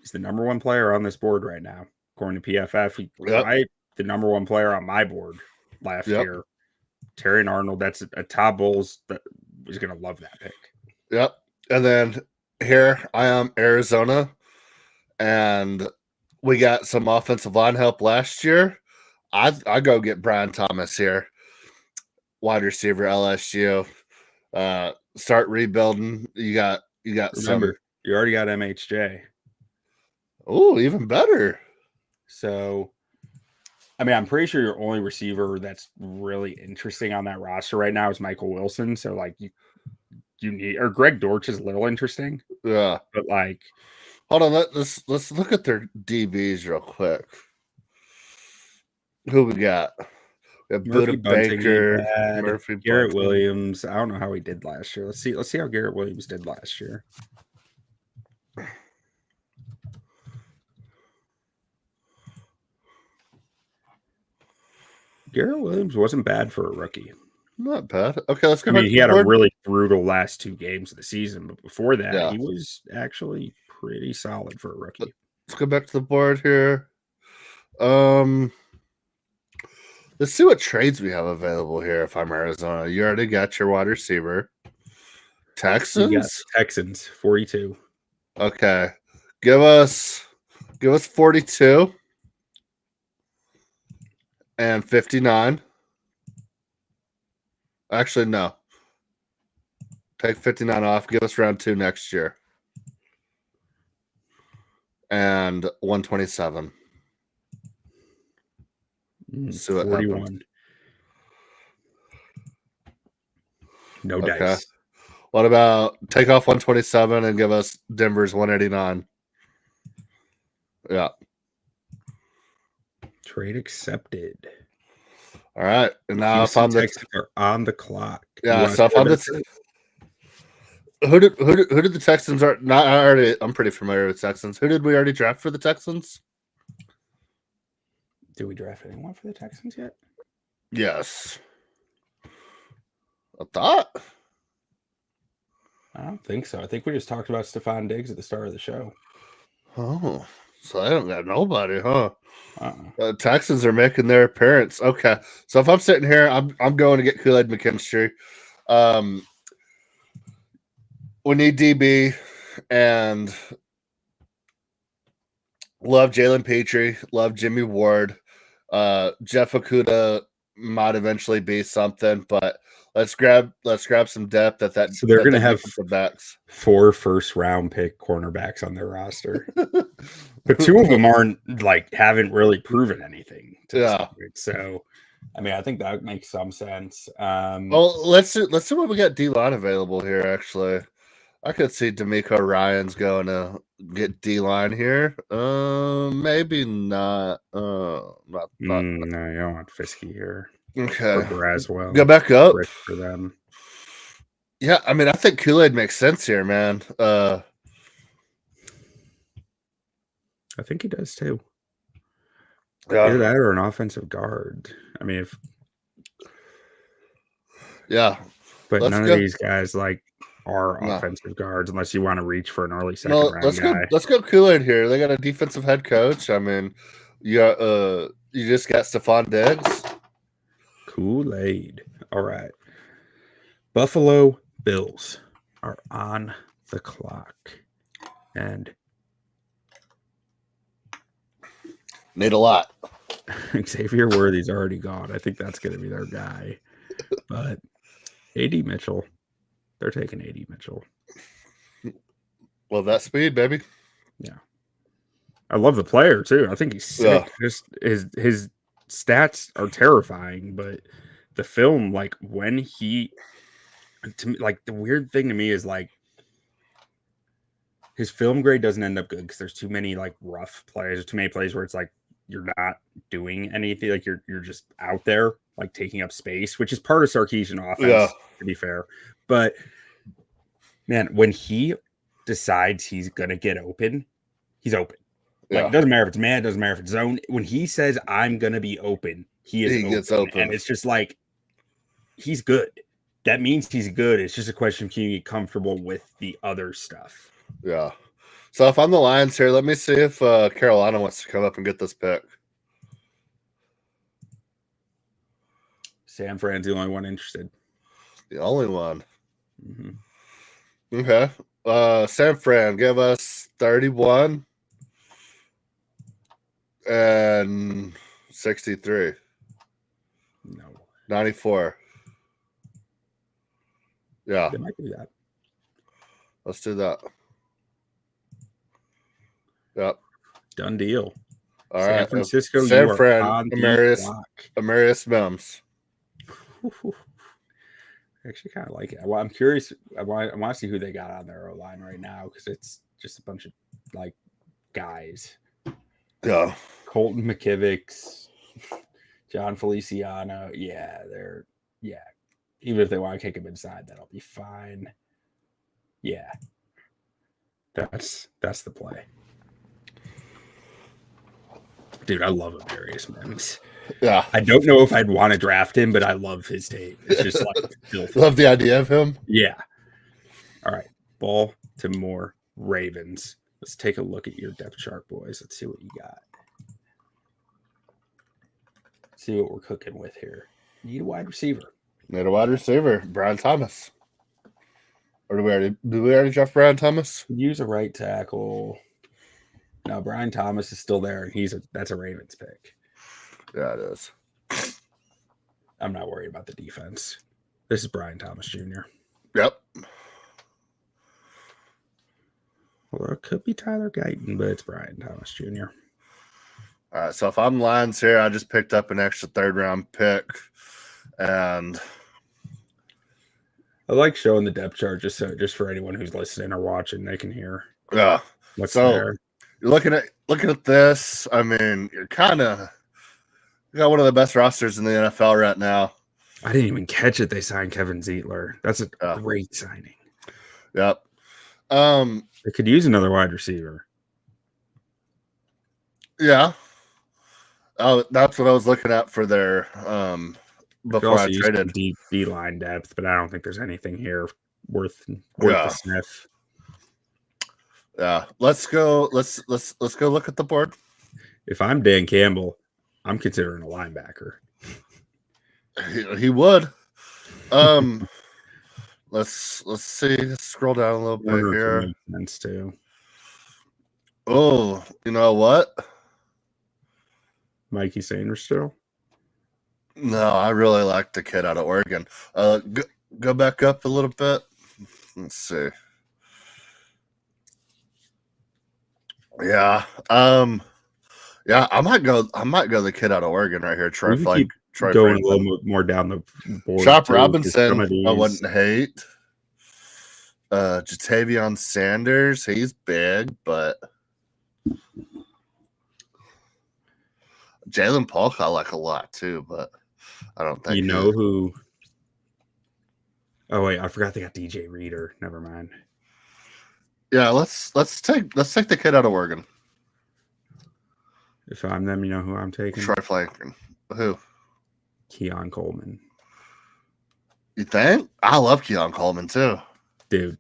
is the number one player on this board right now, according to PFF. The number one player on my board last year. Terrion Arnold, that's a Todd Bowles that is going to love that pick. Yep. And then here I am, Arizona, and we got some offensive line help last year. I go get Brian Thomas here. Wide receiver, LSU. Start rebuilding. You got Remember, you already got MHJ. Oh, even better. So, I mean, I'm pretty sure your only receiver that's really interesting on that roster right now is Michael Wilson. So, like, you need, or Greg Dortch is a little interesting. Yeah, but like, hold on. Let's look at their DBs real quick. Who we got? Yeah, Murphy Buda Bunting, Baker, bad. Murphy Garrett Bunting. Williams. I don't know how he did last year. Let's see how Garrett Williams did last year. Garrett Williams wasn't bad for a rookie. Not bad. Okay, let's go I back mean, to he the had a board. really brutal last 2 games of the season, but before that, Yeah. he was actually pretty solid for a rookie. Let's go back to the board here. Let's see what trades we have available here. If I'm Arizona, you already got your wide receiver. You got Texans. Texans 42. Okay, give us 42 and 59. Actually, no. Take 59 off. Give us round 2 next year. And 127. See what 41. happens. No Okay. dice. What about take off 127 and give us Denver's 189? Yeah. Trade accepted. All right. And now Houston if I'm the Texans are on the clock. yeah, so if I'm the who did the Texans are not already I'm pretty familiar with Texans. Who did we already draft for the Texans? Did we draft anyone for the Texans yet? Yes. I thought. I don't think so. I think we just talked about Stephon Diggs at the start of the show. Oh, so I don't got nobody, huh? Uh-uh. Texans are making their appearance. Okay, so if I'm sitting here, I'm going to get Kool-Aid McKinstry. We need DB and love Jalen Petrie, love Jimmy Ward. Jeff Okuda might eventually be something, but let's grab some depth at that. So they're going to that have defensive backs. 4 first-round pick cornerbacks on their roster, but 2 of them haven't really proven anything to this point. So, I mean, I think that makes some sense. Well, let's see what we got D-line available here. Actually, I could see D'Amico Ryans going to get D-line here. Maybe not. No, you don't want Fiske here. Okay, or Braswell. Go back up for them. Yeah, I mean, I think Kool-Aid makes sense here, man. I think he does too. Either that or an offensive guard. I mean, but none of these guys are offensive guards unless you want to reach for an early second round guy. Let's go Kool-Aid here. They got a defensive head coach. I mean, you just got Stephon Diggs. Kool-Aid. All right. Buffalo Bills are on the clock. And need a lot. Xavier Worthy's already gone. I think that's going to be their guy. But A.D. Mitchell, they're taking A.D. Mitchell. Love that speed, baby. Yeah. I love the player, too. I think he's sick. Yeah. Just his stats are terrifying, but the film, when he, to me, the weird thing to me is his film grade doesn't end up good because there's too many rough plays, or too many plays where it's you're not doing anything, you're just out there taking up space, which is part of Sarkisian offense, to be fair. But man, when he decides he's gonna get open, he's open. It doesn't matter if it's man, it doesn't matter if it's zone. When he says I'm gonna be open, he gets open. And it's just he's good. That means he's good. It's just a question of can you get comfortable with the other stuff. Yeah. So if I'm the Lions here, let me see if Carolina wants to come up and get this pick. San Fran's the only one interested. The only one. Mm-hmm. Okay. San Fran, give us 31 and 63. No. 94. Yeah. They might do that. Let's do that. Yep. Done deal. All San right. Francisco, San Fran, Amarius Mims. I actually kind of like it. Well, I'm curious. I want to see who they got on their O-line right now because it's just a bunch of guys. Yeah. Colton McKivicks, John Feliciano. Yeah. Even if they want to kick him inside, that'll be fine. Yeah. That's the play. Dude, I love Amarius Mims. Yeah. I don't know if I'd want to draft him, but I love his tape. It's just like filthy. Love the idea of him. Yeah. All right. Baltimore Ravens. Let's take a look at your depth chart, boys. Let's see what you got. See what we're cooking with here. Need a wide receiver. Need a wide receiver. Brian Thomas. Or do we already draft Brian Thomas? Use a right tackle. No, Brian Thomas is still there, and that's a Ravens pick. Yeah, it is. I'm not worried about the defense. This is Brian Thomas Jr. Yep. Well, it could be Tyler Guyton, but it's Brian Thomas Jr. All right, so if I'm Lions here, I just picked up an extra 3rd-round pick, and I like showing the depth chart just for anyone who's listening or watching, they can hear. Yeah. What's So there. You're looking at this. I mean, you got one of the best rosters in the NFL right now. I didn't even catch it. They signed Kevin Zeitler. That's a great signing. Yep. They could use another wide receiver. Yeah. Oh, that's what I was looking at for their before I traded. Deep D-line depth, but I don't think there's anything here worth the sniff. Yeah. Let's go look at the board. If I'm Dan Campbell, I'm considering a linebacker. He would. Let's see. Let's scroll down a little bit here. Makes sense too. Oh, you know what? Mikey Sanders still? No, I really like the kid out of Oregon. Go back up a little bit. Let's see. Yeah. Yeah, I might go the kid out of Oregon right here. Troy going Franklin. a little more down the board. Chop Robinson, I wouldn't hate. Jatavion Sanders, he's big, but Jalen Polk I like a lot too, but I don't think who. Oh wait, I forgot they got DJ Reader. Never mind. Yeah, let's take the kid out of Oregon. If I'm them, you know who I'm taking? Troy Franklin. Who? Keon Coleman. You think? I love Keon Coleman too. Dude.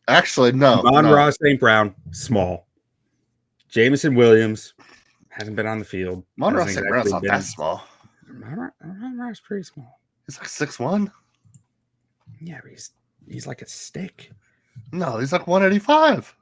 Actually, no. Ross St. Brown, small. Jameson Williams hasn't been on the field. Ross St. Brown's not that small. Ross pretty small. He's like 6'1". Yeah, but he's like a stick. No, he's like 185.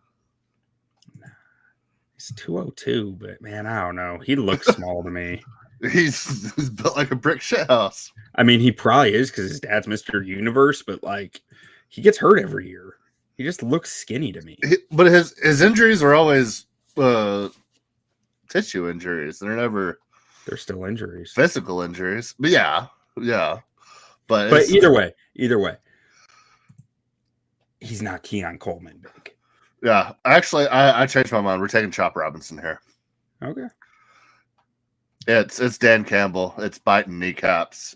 He's 202, but man, I don't know. He looks small to me. He's built like a brick shit house. I mean, he probably is because his dad's Mr. Universe, but like he gets hurt every year. He just looks skinny to me. But his injuries are always tissue injuries. They're still injuries. Physical injuries. But yeah. But either way, he's not Keon Coleman big. Yeah. Actually, I changed my mind. We're taking Chop Robinson here. Okay. It's Dan Campbell. It's biting kneecaps.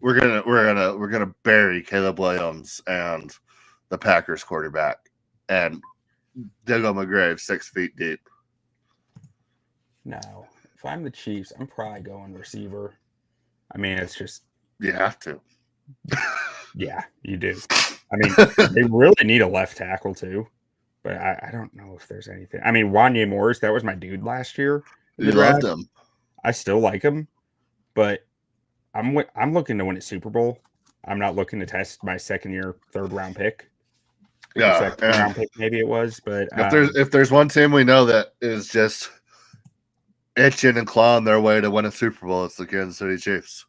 We're gonna bury Caleb Williams and the Packers quarterback and dig on McGrave 6 feet deep. No, if I'm the Chiefs, I'm probably going receiver. I mean, it's just you have to. Yeah, you do. I mean, they really need a left tackle too, but I don't know if there's anything. I mean, Wanye Morris, that was my dude last year. You loved him. I still like him, but I'm looking to win a Super Bowl. I'm not looking to test my second-year, third-round pick. Yeah, second-round pick maybe it was, but if there's one team we know that is just itching and clawing their way to win a Super Bowl, it's the Kansas City Chiefs.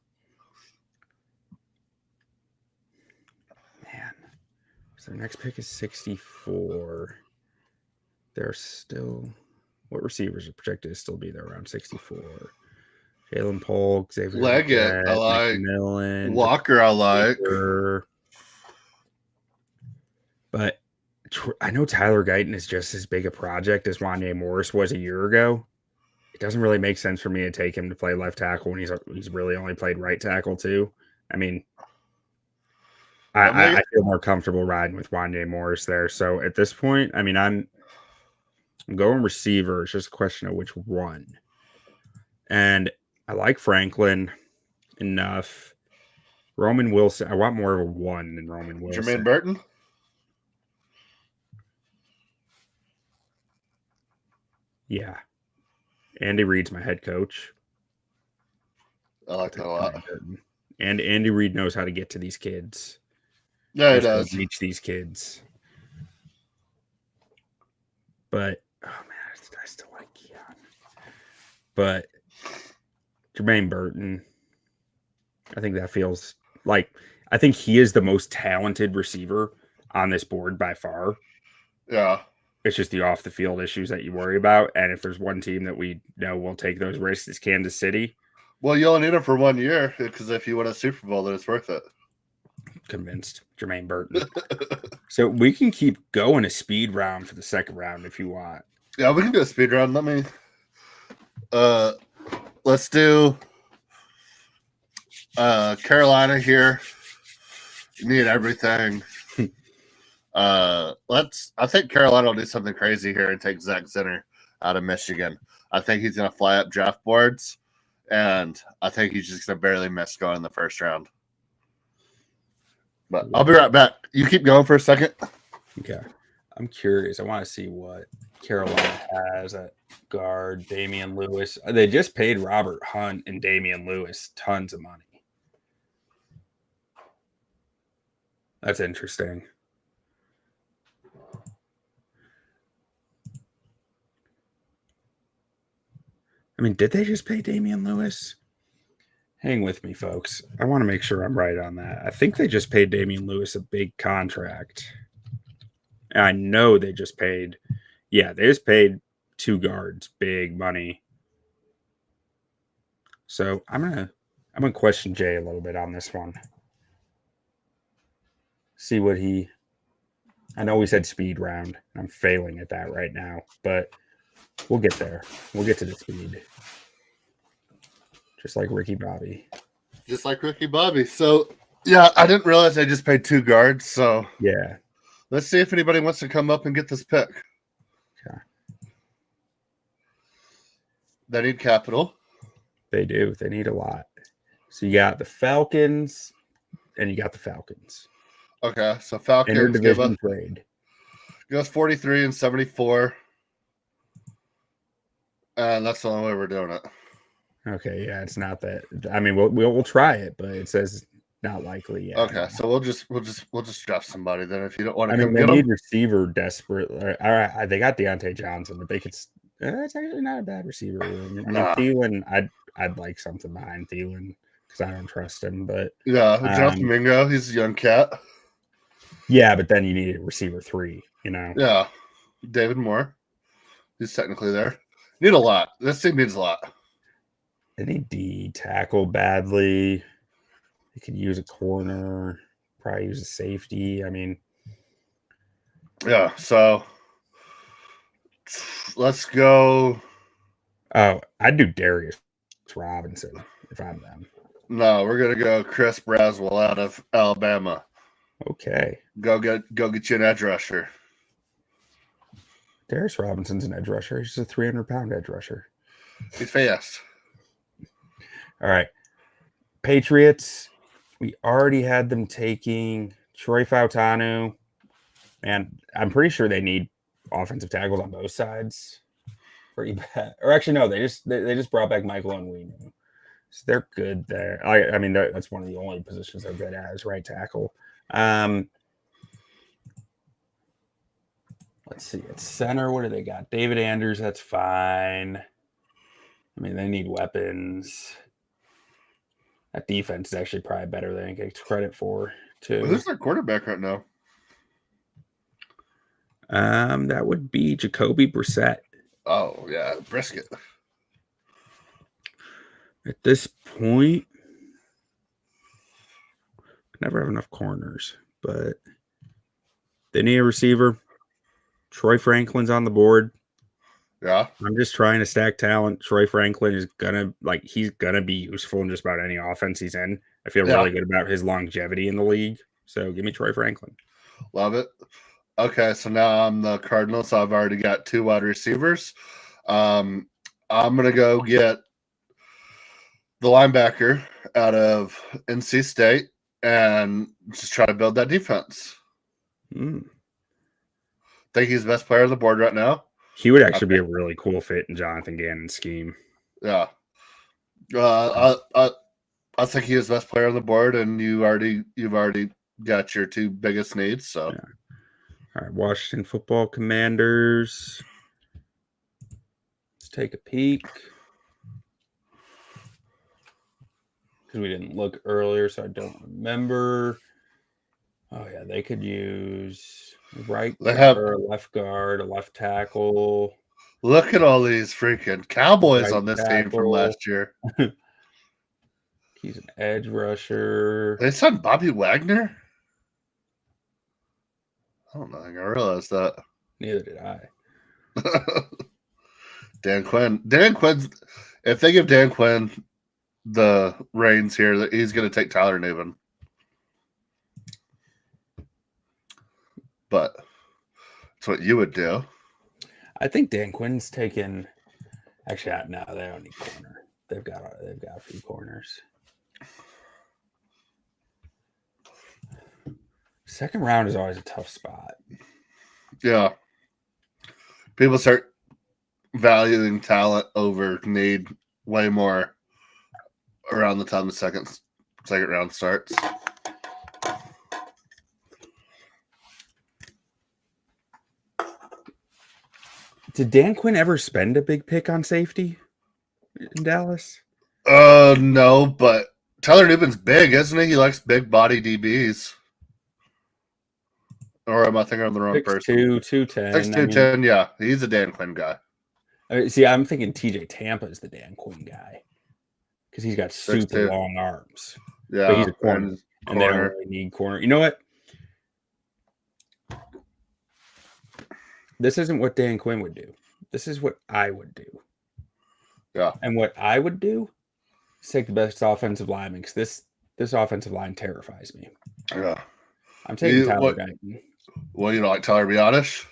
Man, so their next pick is 64. They're still. What receivers are projected to still be there around 64? Jalen Polk, Xavier Leggett, I like. McMillan, Walker, I like. Walker. But I know Tyler Guyton is just as big a project as Wanye Morris was a year ago. it doesn't really make sense for me to take him to play left tackle when he's really only played right tackle too. I mean, I feel more comfortable riding with Wanye Morris there. So at this point, I mean, I'm going receiver. It's just a question of which one. And I like Franklin enough. Roman Wilson, I want more of a 1 than Roman Wilson. Jermaine Burton? Yeah. Andy Reid's my head coach. I like that a lot. And Andy Reid knows how to get to these kids. Yeah, he does. Reach these kids. But, oh man, I still like Keon. But Jermaine Burton, I think that feels like, I think he is the most talented receiver on this board by far. Yeah. It's just the off the field issues that you worry about. And if there's one team that we know will take those risks, it's Kansas City. Well, you only need him for 1 year because if you win a Super Bowl, then it's worth it. Convinced. Jermaine Burton. So we can keep going a speed round for the second round if you want. Yeah, we can do a speed round. Let me let's do Carolina here. You need everything. I think Carolina will do something crazy here and take Zach Zinner out of Michigan. I think he's gonna fly up draft boards, and I think he's just gonna barely miss going in the first round. But I'll be right back. You keep going for a second. Okay. I'm curious. I want to see what Carolina has at guard. Damian Lewis. They just paid Robert Hunt and Damian Lewis tons of money. That's interesting. I mean, did they just pay Damian Lewis? Hang with me, folks. I want to make sure I'm right on that. I think they just paid Damian Lewis a big contract. And I know they just paid, they just paid 2 guards big money. So I'm gonna question Jay a little bit on this one. See what I know we said speed round. I'm failing at that right now, but we'll get there. We'll get to the speed. Just like Ricky Bobby. Just like Ricky Bobby. So, yeah, I didn't realize they just paid 2 guards. So, yeah. Let's see if anybody wants to come up and get this pick. Okay. They need capital. They do. They need a lot. So you got the Falcons and you got the Falcons. Okay. So Falcons interdivision trade. Give us 43 and 74. And that's the only way we're doing it. Okay, yeah, it's not that. I mean, we'll try it, but it says not likely yet. Okay, so we'll just draft somebody then if you don't want to. I mean, they need receiver desperate. All right, they got Deontay Johnson, but they could. It's actually not a bad receiver room. I mean, Thielen, I'd like something behind Thielen because I don't trust him. But yeah, Jonathan Mingo, he's a young cat. Yeah, but then you need a receiver 3. You know. Yeah, David Moore, he's technically there. Need a lot. This team needs a lot. They need D tackle badly. They could use a corner, probably use a safety. I mean, yeah. So let's go. Oh, I'd do Darius Robinson if I'm them. No, we're gonna go Chris Braswell out of Alabama. Okay. Go get you an edge rusher. Darius Robinson's an edge rusher. He's a 300-pound edge rusher. He's fast. All right. Patriots, we already had them taking Troy Fautanu. And I'm pretty sure they need offensive tackles on both sides. Pretty bad. Or actually, no, they just brought back Michael Onwenu. So they're good there. I mean, that's one of the only positions they're good at is right tackle. Let's see. At center, what do they got? David Andrews, that's fine. I mean, they need weapons. That defense is actually probably better than it gets credit for, too. Well, who's their quarterback right now? That would be Jacoby Brissett. Oh, yeah, Brisket. At this point, never have enough corners, but they need a receiver. Troy Franklin's on the board. Yeah. I'm just trying to stack talent. Troy Franklin is he's gonna be useful in just about any offense he's in. I feel Yeah. really good about his longevity in the league. So give me Troy Franklin. Love it. Okay, so now I'm the Cardinals. So I've already got 2 wide receivers. I'm gonna go get the linebacker out of NC State and just try to build that defense. Think he's the best player on the board right now. He would actually be a really cool fit in Jonathan Gannon's scheme. Yeah. I think he is the best player on the board, and you've already got your 2 biggest needs. So, yeah. All right, Washington Football Commanders. Let's take a peek because we didn't look earlier, so I don't remember. Oh yeah, they could use right guard, a left guard, a left tackle. Look at all these freaking Cowboys on this team from last year. He's an edge rusher. They signed Bobby Wagner? I don't know. I realized that. Neither did I. Dan Quinn. If they give Dan Quinn the reins here, he's going to take Tyler Newman. But that's what you would do. I think Dan Quinn's taken. Actually, no, they don't need corner. They've got a few corners. Second round is always a tough spot. Yeah. People start valuing talent over need way more around the time the second round starts. Did Dan Quinn ever spend a big pick on safety in Dallas? No, but Tyler Newman's big, isn't he? He likes big body DBs. Or am I thinking of the wrong person? 210. 210, yeah. He's a Dan Quinn guy. See, I'm thinking TJ Tampa is the Dan Quinn guy because he's got super long arms. Yeah, but he's a corner, and they don't really need corner. You know what? This isn't what Dan Quinn would do. This is what I would do. Yeah. And what I would do is take the best offensive lineman because this offensive line terrifies me. Yeah. I'm taking Tyler Guyton. Well, you don't like Tyler Bionis?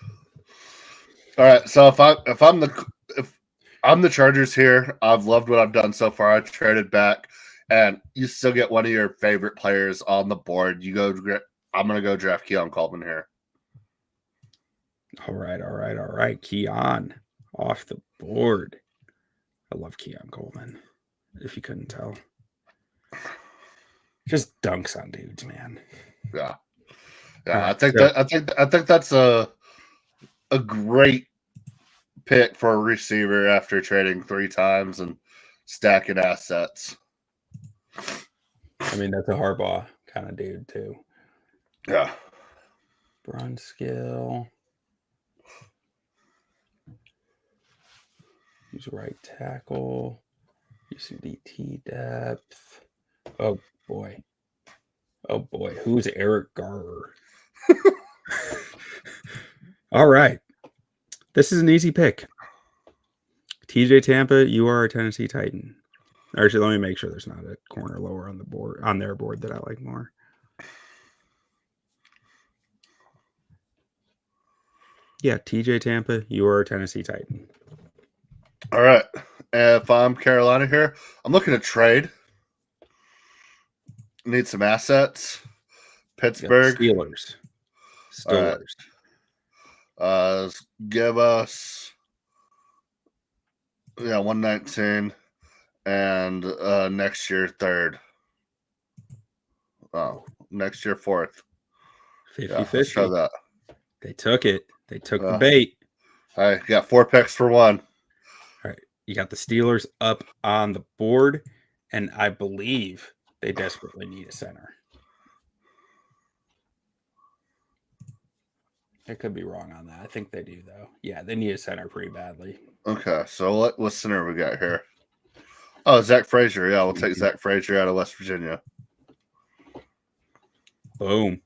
All right. So if I'm the Chargers here, I've loved what I've done so far. I traded back, and you still get one of your favorite players on the board. I'm going to go draft Keon Coleman here. All right. Keon off the board. I love Keon Coleman, if you couldn't tell. Just dunks on dudes, man. Yeah. Yeah, I think that's a great pick for a receiver after trading 3 times and stacking assets. I mean, that's a Harbaugh kind of dude too. Yeah. Brunskill. Use right tackle. Use some DT depth. Oh boy. Who's Eric Garber? All right. This is an easy pick. TJ Tampa, you are a Tennessee Titan. Actually, let me make sure there's not a corner lower on their board that I like more. Yeah, TJ Tampa, you are a Tennessee Titan. All right. If I'm Carolina here, I'm looking to trade. Need some assets. Pittsburgh. Steelers. Give us 119 and next year 3rd. Oh, next year 4th. 50-50. Let's try that. They took it. They took the bait. I got 4 picks for 1. All right. You got the Steelers up on the board, and I believe they desperately need a center. I could be wrong on that. I think they do, though. Yeah, they need a center pretty badly. Okay, so what center we got here? Oh, Zach Frazier. Yeah, we'll take Zach Frazier out of West Virginia. Boom.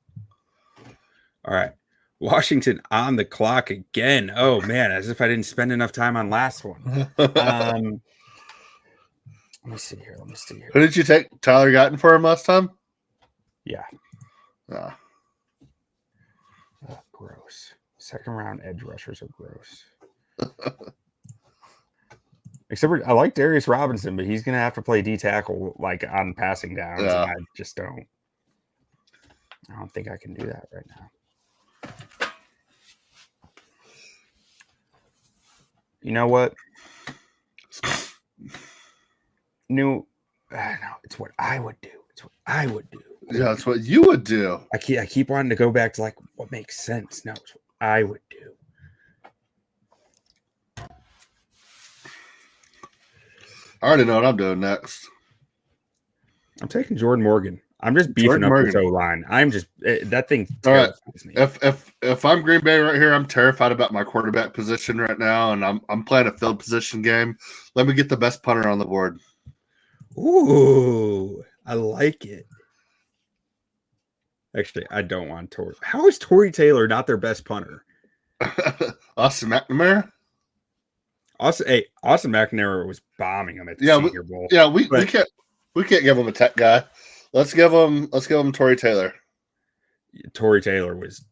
All right. Washington on the clock again. Oh man, as if I didn't spend enough time on last one. Let me see here. Who did you take? Tyler Guyton for him last time? Yeah. Ah. Gross. Second round edge rushers are gross. Except for, I like Darius Robinson, but he's gonna have to play D tackle like on passing downs, Yeah. and I just don't. I don't think I can do that right now. You know what? No, it's what I would do. It's what I would do. Yeah, that's what you would do. I keep wanting to go back to like what makes sense. No, it's what I would do. I already know what I'm doing next. I'm taking Jordan Morgan. I'm just beefing up this O-line. I'm just that thing terrifies me. If I'm Green Bay right here, I'm terrified about my quarterback position right now, and I'm playing a field position game. Let me get the best punter on the board. Ooh, I like it. Actually, I don't want Torrey. How is Torrey Taylor not their best punter? Austin McNamara? Austin McNamara was bombing him at the Senior Bowl. Yeah, we can't give him a tech guy. Let's give him Torrey Taylor. Torrey Taylor was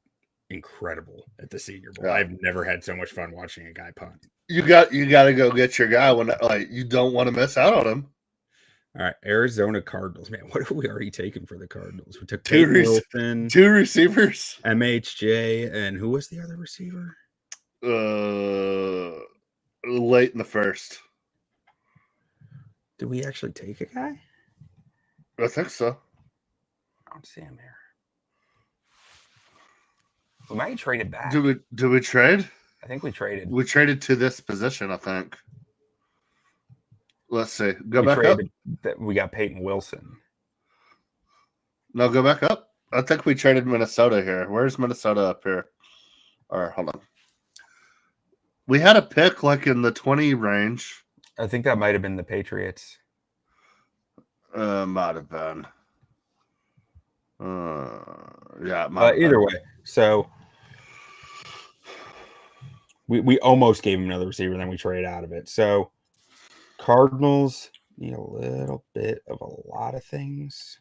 incredible at the Senior Bowl. Yeah. I've never had so much fun watching a guy punt. You got to go get your guy when you don't want to miss out on him. All right, Arizona Cardinals. Man, what have we already taken for the Cardinals? We took two receivers, MHJ, and who was the other receiver? Late in the first. Did we actually take a guy? I think so. I don't see him here. We might have traded back. Do we trade? I think we traded. We traded to this position, I think. Let's see. Go back up. We got Peyton Wilson. No, go back up. I think we traded Minnesota here. Where's Minnesota up here? Or hold on. We had a pick like in the 20 range. I think that might have been the Patriots. Might have been. Yeah, either way. So we almost gave him another receiver, then we traded out of it. So Cardinals need a little bit of a lot of things.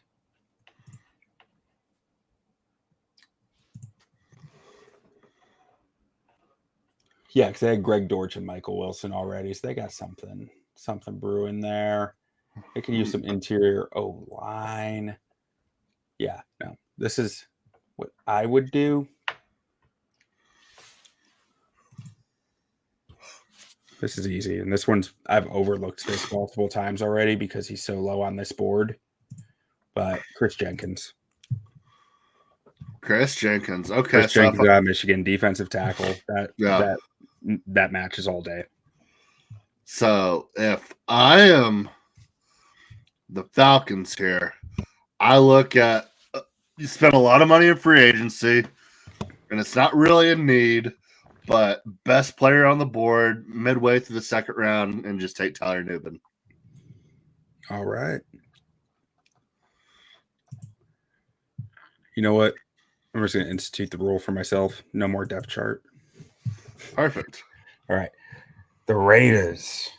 Yeah, because they had Greg Dortch and Michael Wilson already, so they got something brewing there. They can use some interior O-line. Yeah, no, this is what I would do. This is easy, and this one's I've overlooked this multiple times already because he's so low on this board. But Chris Jenkins. Okay. Chris Jenkins, Michigan defensive tackle. That matches all day. So if I am the Falcons here, I look at you spend a lot of money in free agency, and it's not really a need, but best player on the board midway through the second round, and just take Tyler Nubin. All right. You know what? I'm just going to institute the rule for myself. No more depth chart. Perfect. All right. The Raiders.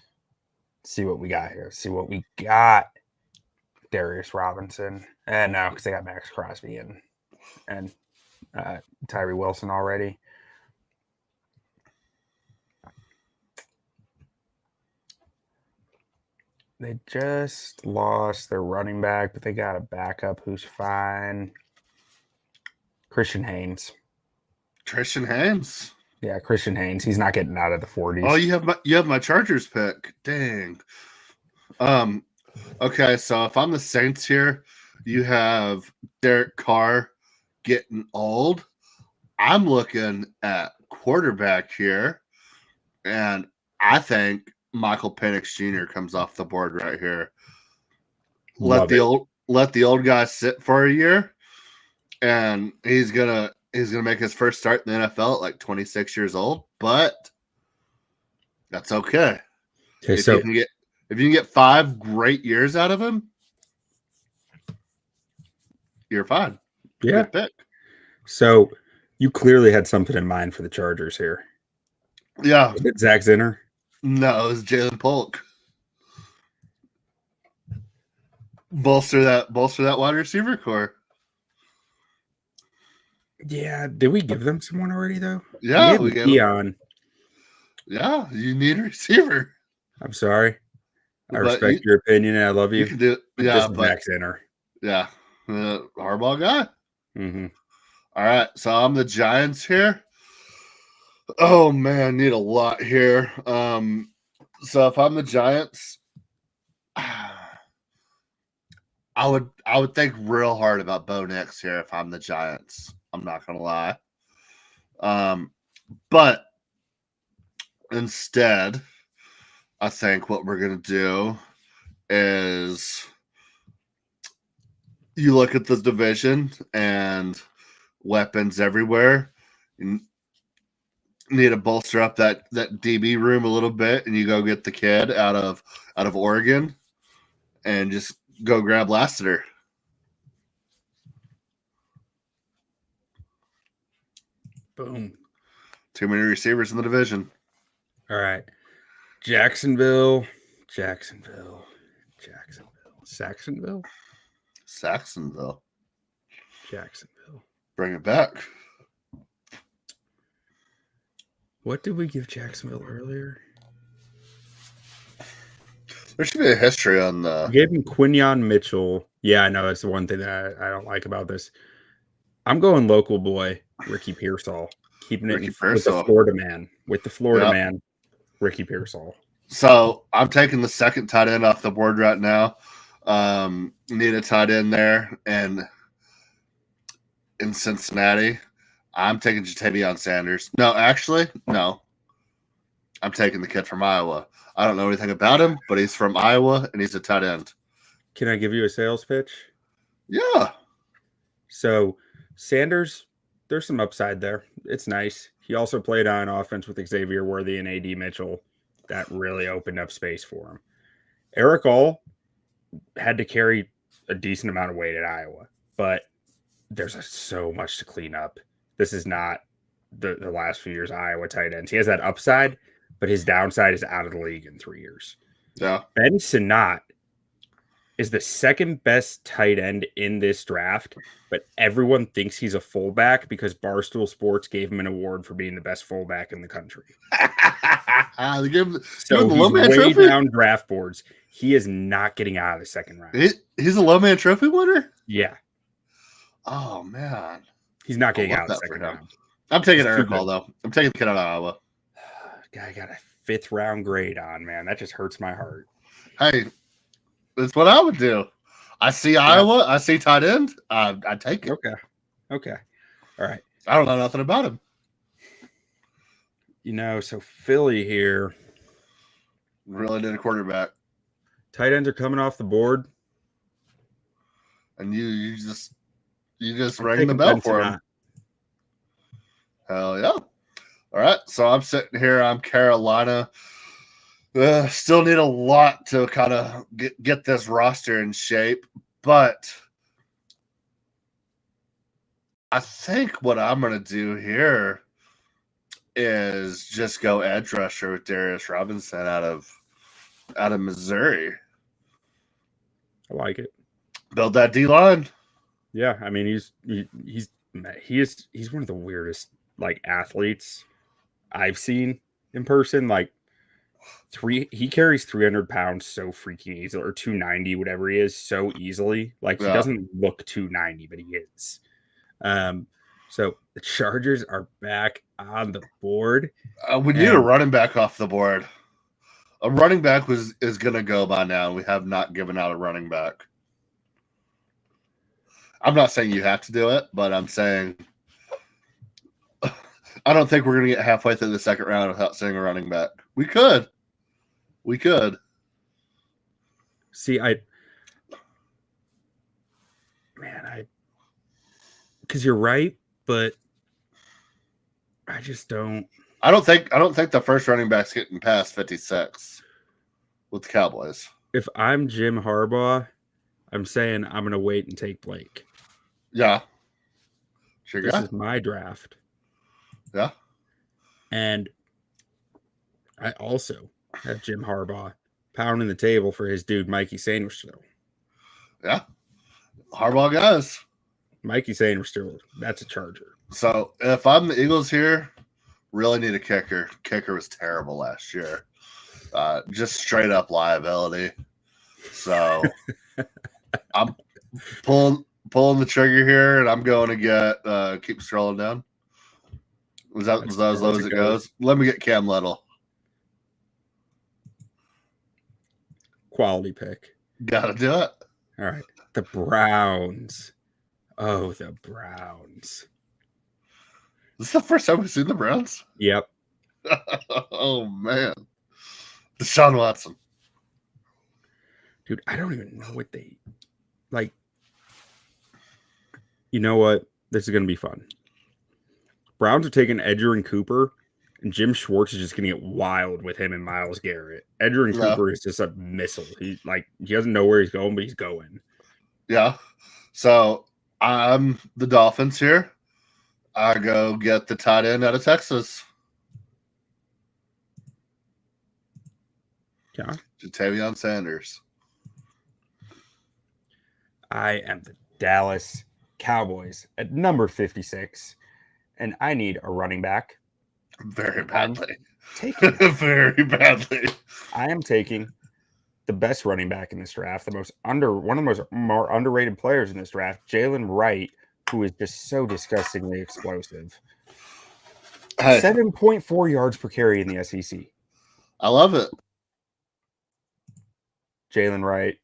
Let's see what we got here. Darius Robinson. And no, because they got Max Crosby and Tyree Wilson already. They just lost their running back, but they got a backup who's fine. Christian Haynes. Yeah, Christian Haynes. He's not getting out of the 40s. Oh, you have my Chargers pick. Dang. Okay, so if I'm the Saints here, you have Derek Carr getting old. I'm looking at quarterback here, and I think Michael Penix Jr. comes off the board right here. Let the old guy sit for a year, and he's gonna make his first start in the NFL at like 26 years old, but that's okay. If you can get 5 great years out of him, you're fine. Yeah. Good pick. So You clearly had something in mind for the Chargers here. Yeah. Was it Zach Zinner? No, it was Jalen Polk. Bolster that wide receiver core. Yeah. Did we give them someone already though? Yeah, we we gave Dion. Yeah, you need a receiver. I'm sorry. I But respect your opinion and I love you. You can do it. But Yeah, this is but Zach Zinner. yeah, Harbaugh guy. Mm-hmm. All right, so I'm the Giants here. Oh man, need a lot here. So if I'm the Giants, I would think real hard about Bo Nix here if I'm the Giants. I'm not gonna lie. But instead, I think what we're gonna do is you look at the division and weapons everywhere. You need to bolster up that DB room a little bit, and you go get the kid out of Oregon, and just go grab Lassiter. Boom. Too many receivers in the division. All right. Jacksonville. Saxonville. Bring it back. What did we give Jacksonville earlier? There should be a history on the. We gave him Quinyon Mitchell. Yeah, I know that's the one thing that I don't like about this. I'm going local boy, Ricky Pearsall. Keeping it with the Florida man. Ricky Pearsall. So I'm taking the second tight end off the board right now. Need a tight end there, and in Cincinnati, I'm taking Jatavion Sanders. No, actually, no. I'm taking the kid from Iowa. I don't know anything about him, but he's from Iowa, and he's a tight end. Can I give you a sales pitch? Yeah. So Sanders, there's some upside there. It's nice. He also played on offense with Xavier Worthy and A.D. Mitchell. That really opened up space for him. Eric All had to carry a decent amount of weight at Iowa, but there's so much to clean up. This is not the last few years Iowa tight ends. He has that upside, but his downside is out of the league in 3 years. Yeah. Ben Sinnott is the second best tight end in this draft, but everyone thinks he's a fullback because Barstool Sports gave him an award for being the best fullback in the country. So he's way down draft boards. He is not getting out of the second round. He's a low man trophy winner? Yeah. Oh, man. He's not getting out of the second round. I'm taking Eric Hall, though. I'm taking the kid out of Iowa. Guy got a 5th round grade on, man. That just hurts my heart. Hey, that's what I would do. I see Iowa. I see tight end. I take it. Okay. All right. I don't know nothing about him. So Philly here. Really did a quarterback. Tight ends are coming off the board. And you just rang the bell for him. Hell yeah. All right. So I'm sitting here. I'm Carolina. Still need a lot to kind of get this roster in shape. But I think what I'm going to do here is just go edge rusher with Darius Robinson out of Missouri. I like it. Build that D line. Yeah, I mean he's one of the weirdest athletes I've seen in person. He carries 300 pounds so freaking easily, or 290, whatever he is, so easily. He doesn't look 290, but he is. So the Chargers are back on the board. We need a running back off the board. A running back is going to go by now. We have not given out a running back. I'm not saying you have to do it, but I'm saying I don't think we're going to get halfway through the second round without seeing a running back. We could. See, because you're right, but I just don't. I don't think the first running back's getting past 56 with the Cowboys. If I'm Jim Harbaugh, I'm saying I'm going to wait and take Blake. Yeah. This is my draft. Yeah. And I also have Jim Harbaugh pounding the table for his dude, Mikey Sainristil. Yeah. Harbaugh guys. Mikey Sainristil, that's a Charger. So if I'm the Eagles here, really need a kicker. Kicker was terrible last year. Just straight up liability. So I'm pulling the trigger here, and I'm going to get keep scrolling down. Was that as low as it goes? Let me get Cam Little. Quality pick. Gotta do it. All right. The Browns. Oh, the Browns. This is the first time we've seen the Browns? Yep. Oh, man. Deshaun Watson. Dude, I don't even know what they like. You know what? This is going to be fun. Browns are taking Edger and Cooper, and Jim Schwartz is just going to get wild with him and Myles Garrett. Edger and Cooper is just a missile. He doesn't know where he's going, but he's going. Yeah. So I'm the Dolphins here. I go get the tight end out of Texas. Yeah. Jatavion Sanders. I am the Dallas Cowboys at number 56, and I need a running back. Very badly. Very badly. I am taking the best running back in this draft, one of the most more underrated players in this draft, Jalen Wright, who is just so disgustingly explosive. 7.4 yards per carry in the SEC. I love it. Jalen Wright,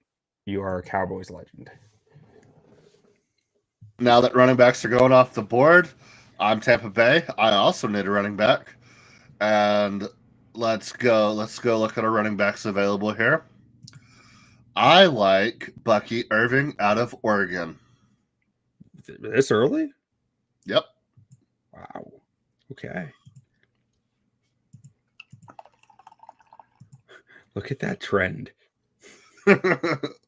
you are a Cowboys legend. Now that running backs are going off the board, I'm Tampa Bay. I also need a running back. And let's go look at our running backs available here. I like Bucky Irving out of Oregon. This early? Yep. Wow. Okay. Look at that trend.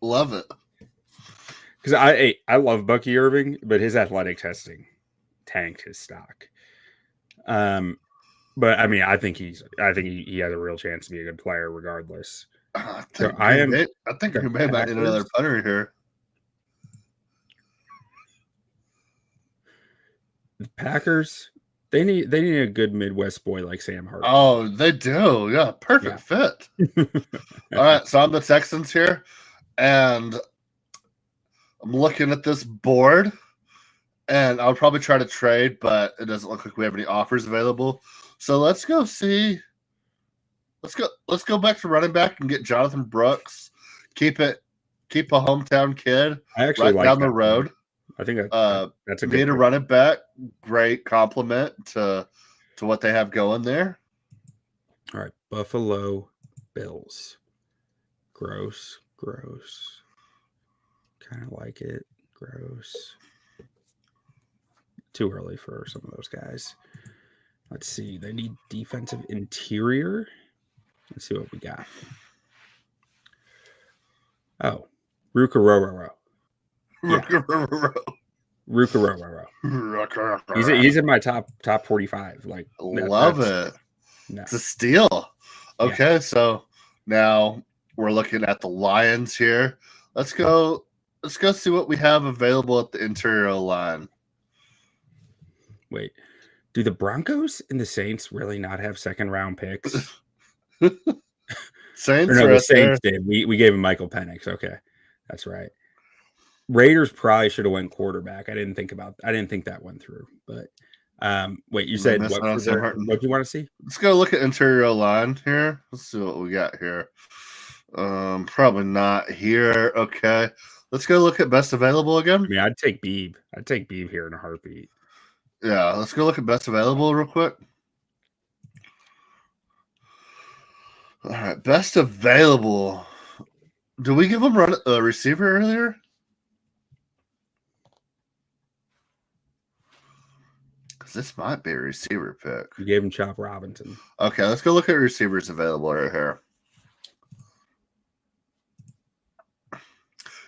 Love it. Because I love Bucky Irving, but his athletic testing tanked his stock. But I mean, I think he has a real chance to be a good player regardless. I think Green Bay might need another punter here. The Packers, they need a good Midwest boy like Sam Hartman. Oh, they do. Yeah, perfect fit. All right, so I'm the Texans here, and I'm looking at this board, and I'll probably try to trade, but it doesn't look like we have any offers available. So let's go see. Let's go back to running back and get Jonathan Brooks. Keep a hometown kid I actually right like down the road. I think that's a good need a running back. Great compliment to what they have going there. All right, Buffalo Bills. Gross. Kind of like it. Gross. Too early for some of those guys. Let's see. They need defensive interior. Let's see what we got. Oh, Ruka Rororo. Ruka Rororo. He's in my top 45. Like, love it. No. It's a steal. Okay, so now we're looking at the Lions here. Let's go see what we have available at the interior line. Wait, do the Broncos and the Saints really not have second round picks? Saints, the Saints did. We gave him Michael Penix. Okay, that's right. Raiders probably should have went quarterback. I didn't think that went through. But wait, you said what do you want to see? Let's go look at interior line here. Let's see what we got here. Probably not here. Okay, let's go look at best available again. I mean, I'd take Beebe. Here in a heartbeat. Yeah, let's go look at best available real quick. All right, best available. Do we give him a receiver earlier? Because this might be a receiver pick. You gave him Chop Robinson. Okay, let's go look at receivers available right here.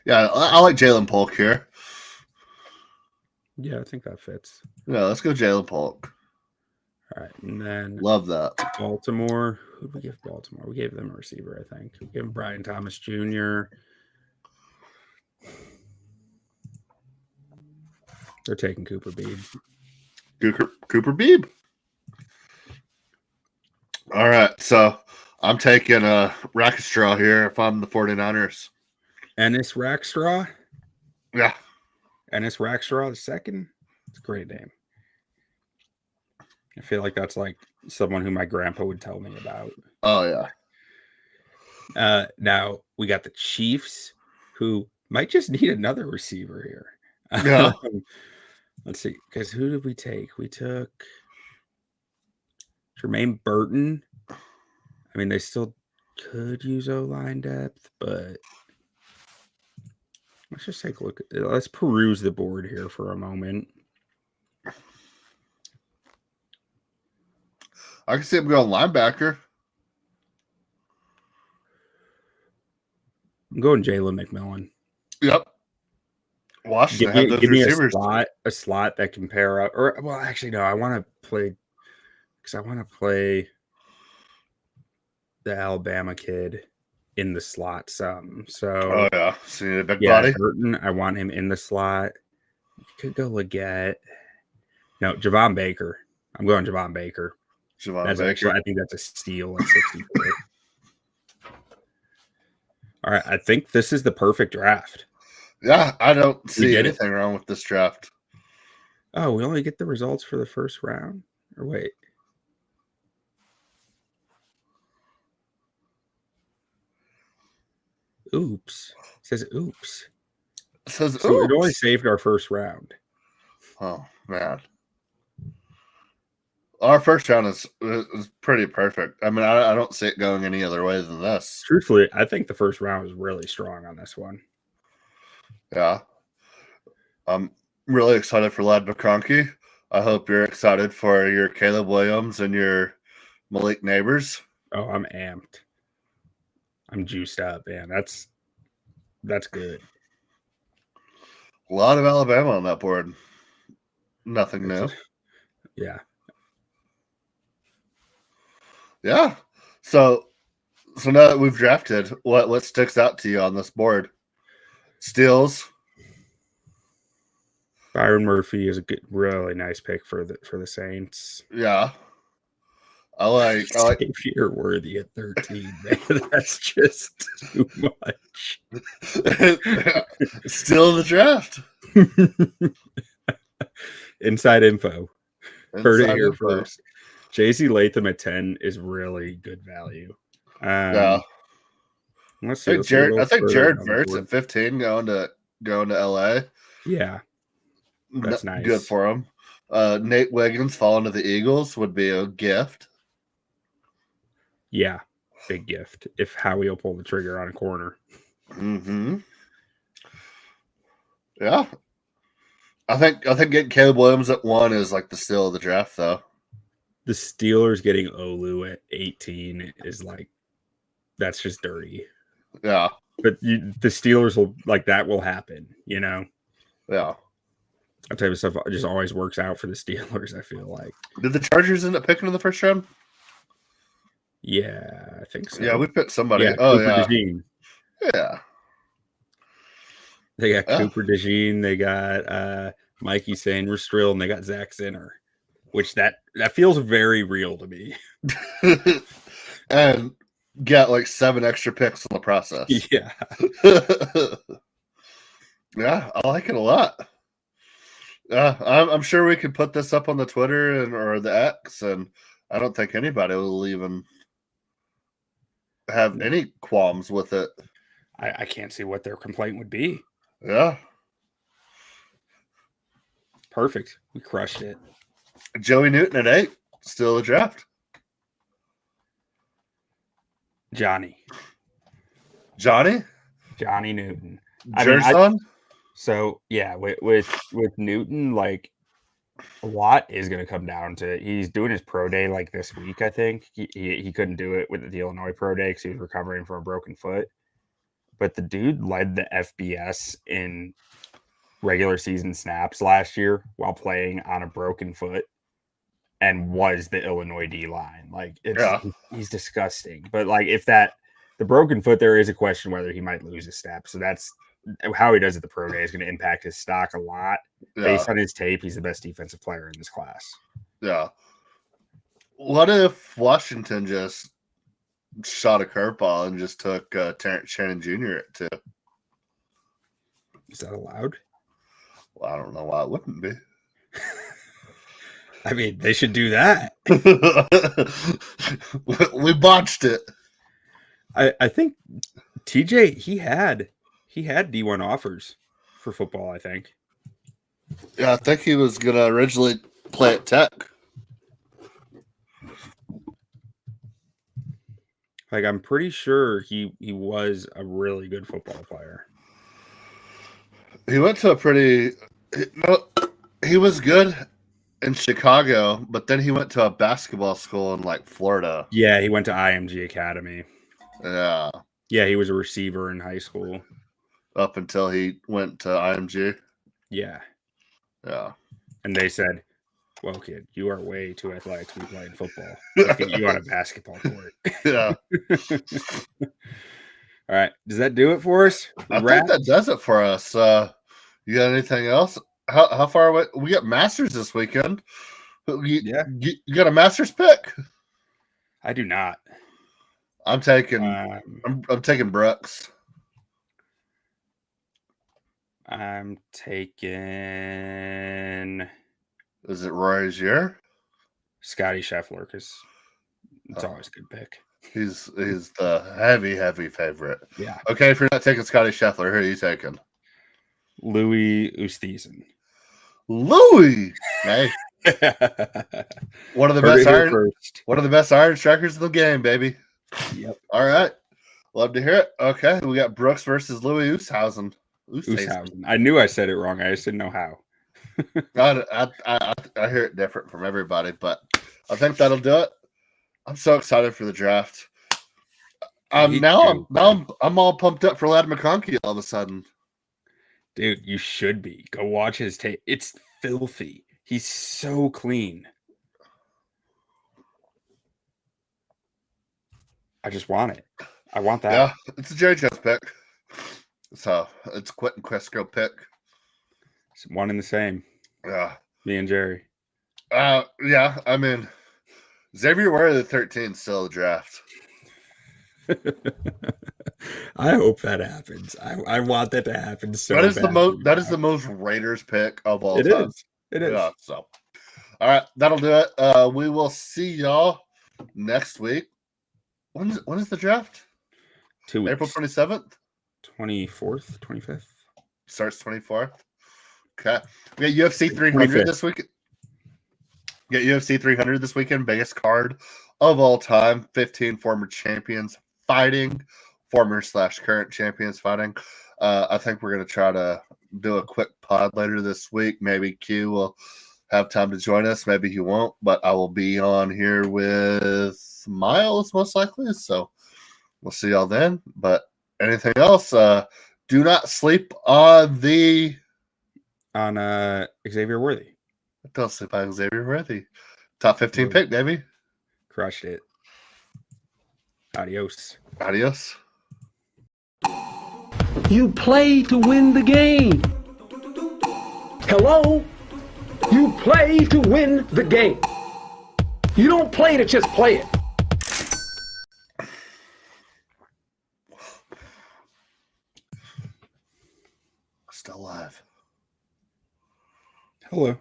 Yeah, I like Jalen Polk here. Yeah, I think that fits. Yeah, let's go Jalen Polk. All right, and then Love that. Baltimore. Who did we give Baltimore? We gave them a receiver, I think. We gave him Brian Thomas Jr. They're taking Cooper Beebe. Cooper Beebe. All right, so I'm taking a racket straw here if I'm the 49ers. Ennis Rackstraw. Yeah. Ennis Rackstraw the second. It's a great name. I feel like that's like someone who my grandpa would tell me about. Oh, yeah. Now we got the Chiefs, who might just need another receiver here. Yeah. Let's see, because who did we take? We took Jermaine Burton. I mean, they still could use O-line depth, but let's just take a look. Let's peruse the board here for a moment. I can see him going linebacker. I'm going Jalen McMillan. Yep. Washington have those give me receivers. a slot that can pair up. Or, well, actually, no, I want to play the Alabama kid in the slot some. So, Oh, yeah. See the big yeah, body? Burton, I want him in the slot. You could go Leggett. No, Javon Baker. I'm going Javon Baker. Baker. I think that's a steal at 64. All right, I think this is the perfect draft. Yeah, I don't see anything wrong with this draft. Oh, we only get the results for the first round? Or wait. Oops. It says oops. It says So oops. it only saved our first round. Oh, man. Our first round is pretty perfect. I mean, I don't see it going any other way than this. Truthfully, I think the first round was really strong on this one. Yeah. I'm really excited for Lad McConkey. I hope you're excited for your Caleb Williams and your Malik Neighbors. Oh, I'm amped. I'm juiced up, man. That's good. A lot of Alabama on that board. Nothing new. Yeah. Yeah. So now that we've drafted, what sticks out to you on this board? Steals. Byron Murphy is a good, really nice pick for the Saints. Yeah. I like Xavier Worthy at 13. Man, that's just too much. Still in the draft. Inside info. Heard it here info. first. JC Latham at 10 is really good value. Yeah. Let's see. I think Jared Verts at 15 going to LA. Yeah. That's nice. Good for him. Nate Wiggins falling to the Eagles would be a gift. Yeah. Big gift. If Howie will pull the trigger on a corner. Mm-hmm. Yeah. I think getting Caleb Williams at 1 is like the steal of the draft, though. The Steelers getting Olu at 18 is like, that's just dirty. Yeah. But the Steelers will, like, that will happen, you know? Yeah. That type of stuff just always works out for the Steelers, I feel like. Did the Chargers end up picking in the first round? Yeah, I think so. Yeah, we picked somebody. Yeah, oh, Cooper yeah. DeJean. Yeah. They got Cooper DeJean. They got Mikey Sainristil, and they got Zach Zinner, which that feels very real to me. And get like 7 extra picks in the process. Yeah. Yeah, I like it a lot. I'm sure we could put this up on the Twitter or the X, and I don't think anybody will even have any qualms with it. I can't see what their complaint would be. Yeah. Perfect. We crushed it. Joey Newton at 8. Still a draft. Johnny Newton. Jerson? So yeah, with Newton, like a lot is going to come down to he's doing his pro day like this week. I think he couldn't do it with the Illinois pro day because he was recovering from a broken foot. But the dude led the FBS in regular season snaps last year while playing on a broken foot. and was the Illinois D line. Like Yeah. he's disgusting. But like if the broken foot, there is a question whether he might lose a step. So that's how he does at the pro day is going to impact his stock a lot. Yeah. Based on his tape, he's the best defensive player in this class. Yeah. What if Washington just shot a curveball and just took Terrence Shannon Jr. at 2? Is that allowed? Well, I don't know why it wouldn't be. I mean, they should do that. We botched it. I think TJ he had D1 offers for football, I think. Yeah, I think he was gonna originally play at Tech. Like I'm pretty sure he was a really good football player. He went to he was good in Chicago, but then he went to a basketball school in like Florida. Yeah, he went to IMG Academy. Yeah. Yeah, he was a receiver in high school. Up until he went to IMG. Yeah. Yeah. And they said, well, kid, you are way too athletic to be playing football. Let's get you on a basketball court. Yeah. All right. Does that do it for us? I think that does it for us. You got anything else? How far away? We got Masters this weekend. You got a Masters pick? I do not. I'm taking I'm taking Brooks. I'm taking Is it Rory's year? Scotty Scheffler because it's always a good pick. He's the heavy favorite. Yeah. Okay, if you're not taking Scotty Scheffler, who are you taking? Louis Oosthuizen. Louis, hey, one of the best iron strikers in the game, baby. Yep. All right, love to hear it. Okay, we got Brooks versus Louis Oosthuizen. I knew I said it wrong. I just didn't know how. I hear it different from everybody, but I think that'll do it. I'm so excited for the draft. I'm all pumped up for Ladd McConkey all of a sudden. Dude, you should be. Go watch his tape. It's filthy. He's so clean. I just want it. I want that. Yeah, it's a Jerry Jones pick. So it's Quentin Quesco pick. It's one and the same. Yeah. Me and Jerry. Yeah, I mean, Xavier Ware the 13 still a draft. I hope that happens. I want that to happen so that is bad. That is the most Raiders pick of all time. It is. Yeah, so all right, that'll do it. We will see y'all next week. When is the draft? 2 weeks. April 27th? 24th, 25th. Starts 24th. Okay. We got UFC 300 25th. This week. We got UFC 300 this weekend. Biggest card of all time. 15 former champions fighting. Former/current champions fighting. I think we're going to try to do a quick pod later this week. Maybe Q will have time to join us. Maybe he won't. But I will be on here with Miles most likely. So we'll see y'all then. But anything else? Do not sleep on Xavier Worthy. Don't sleep on Xavier Worthy. Top 15 pick, baby. Crushed it. Adios. Adios. You play to win the game. Hello? You play to win the game. You don't play to just play it. Still alive. Hello.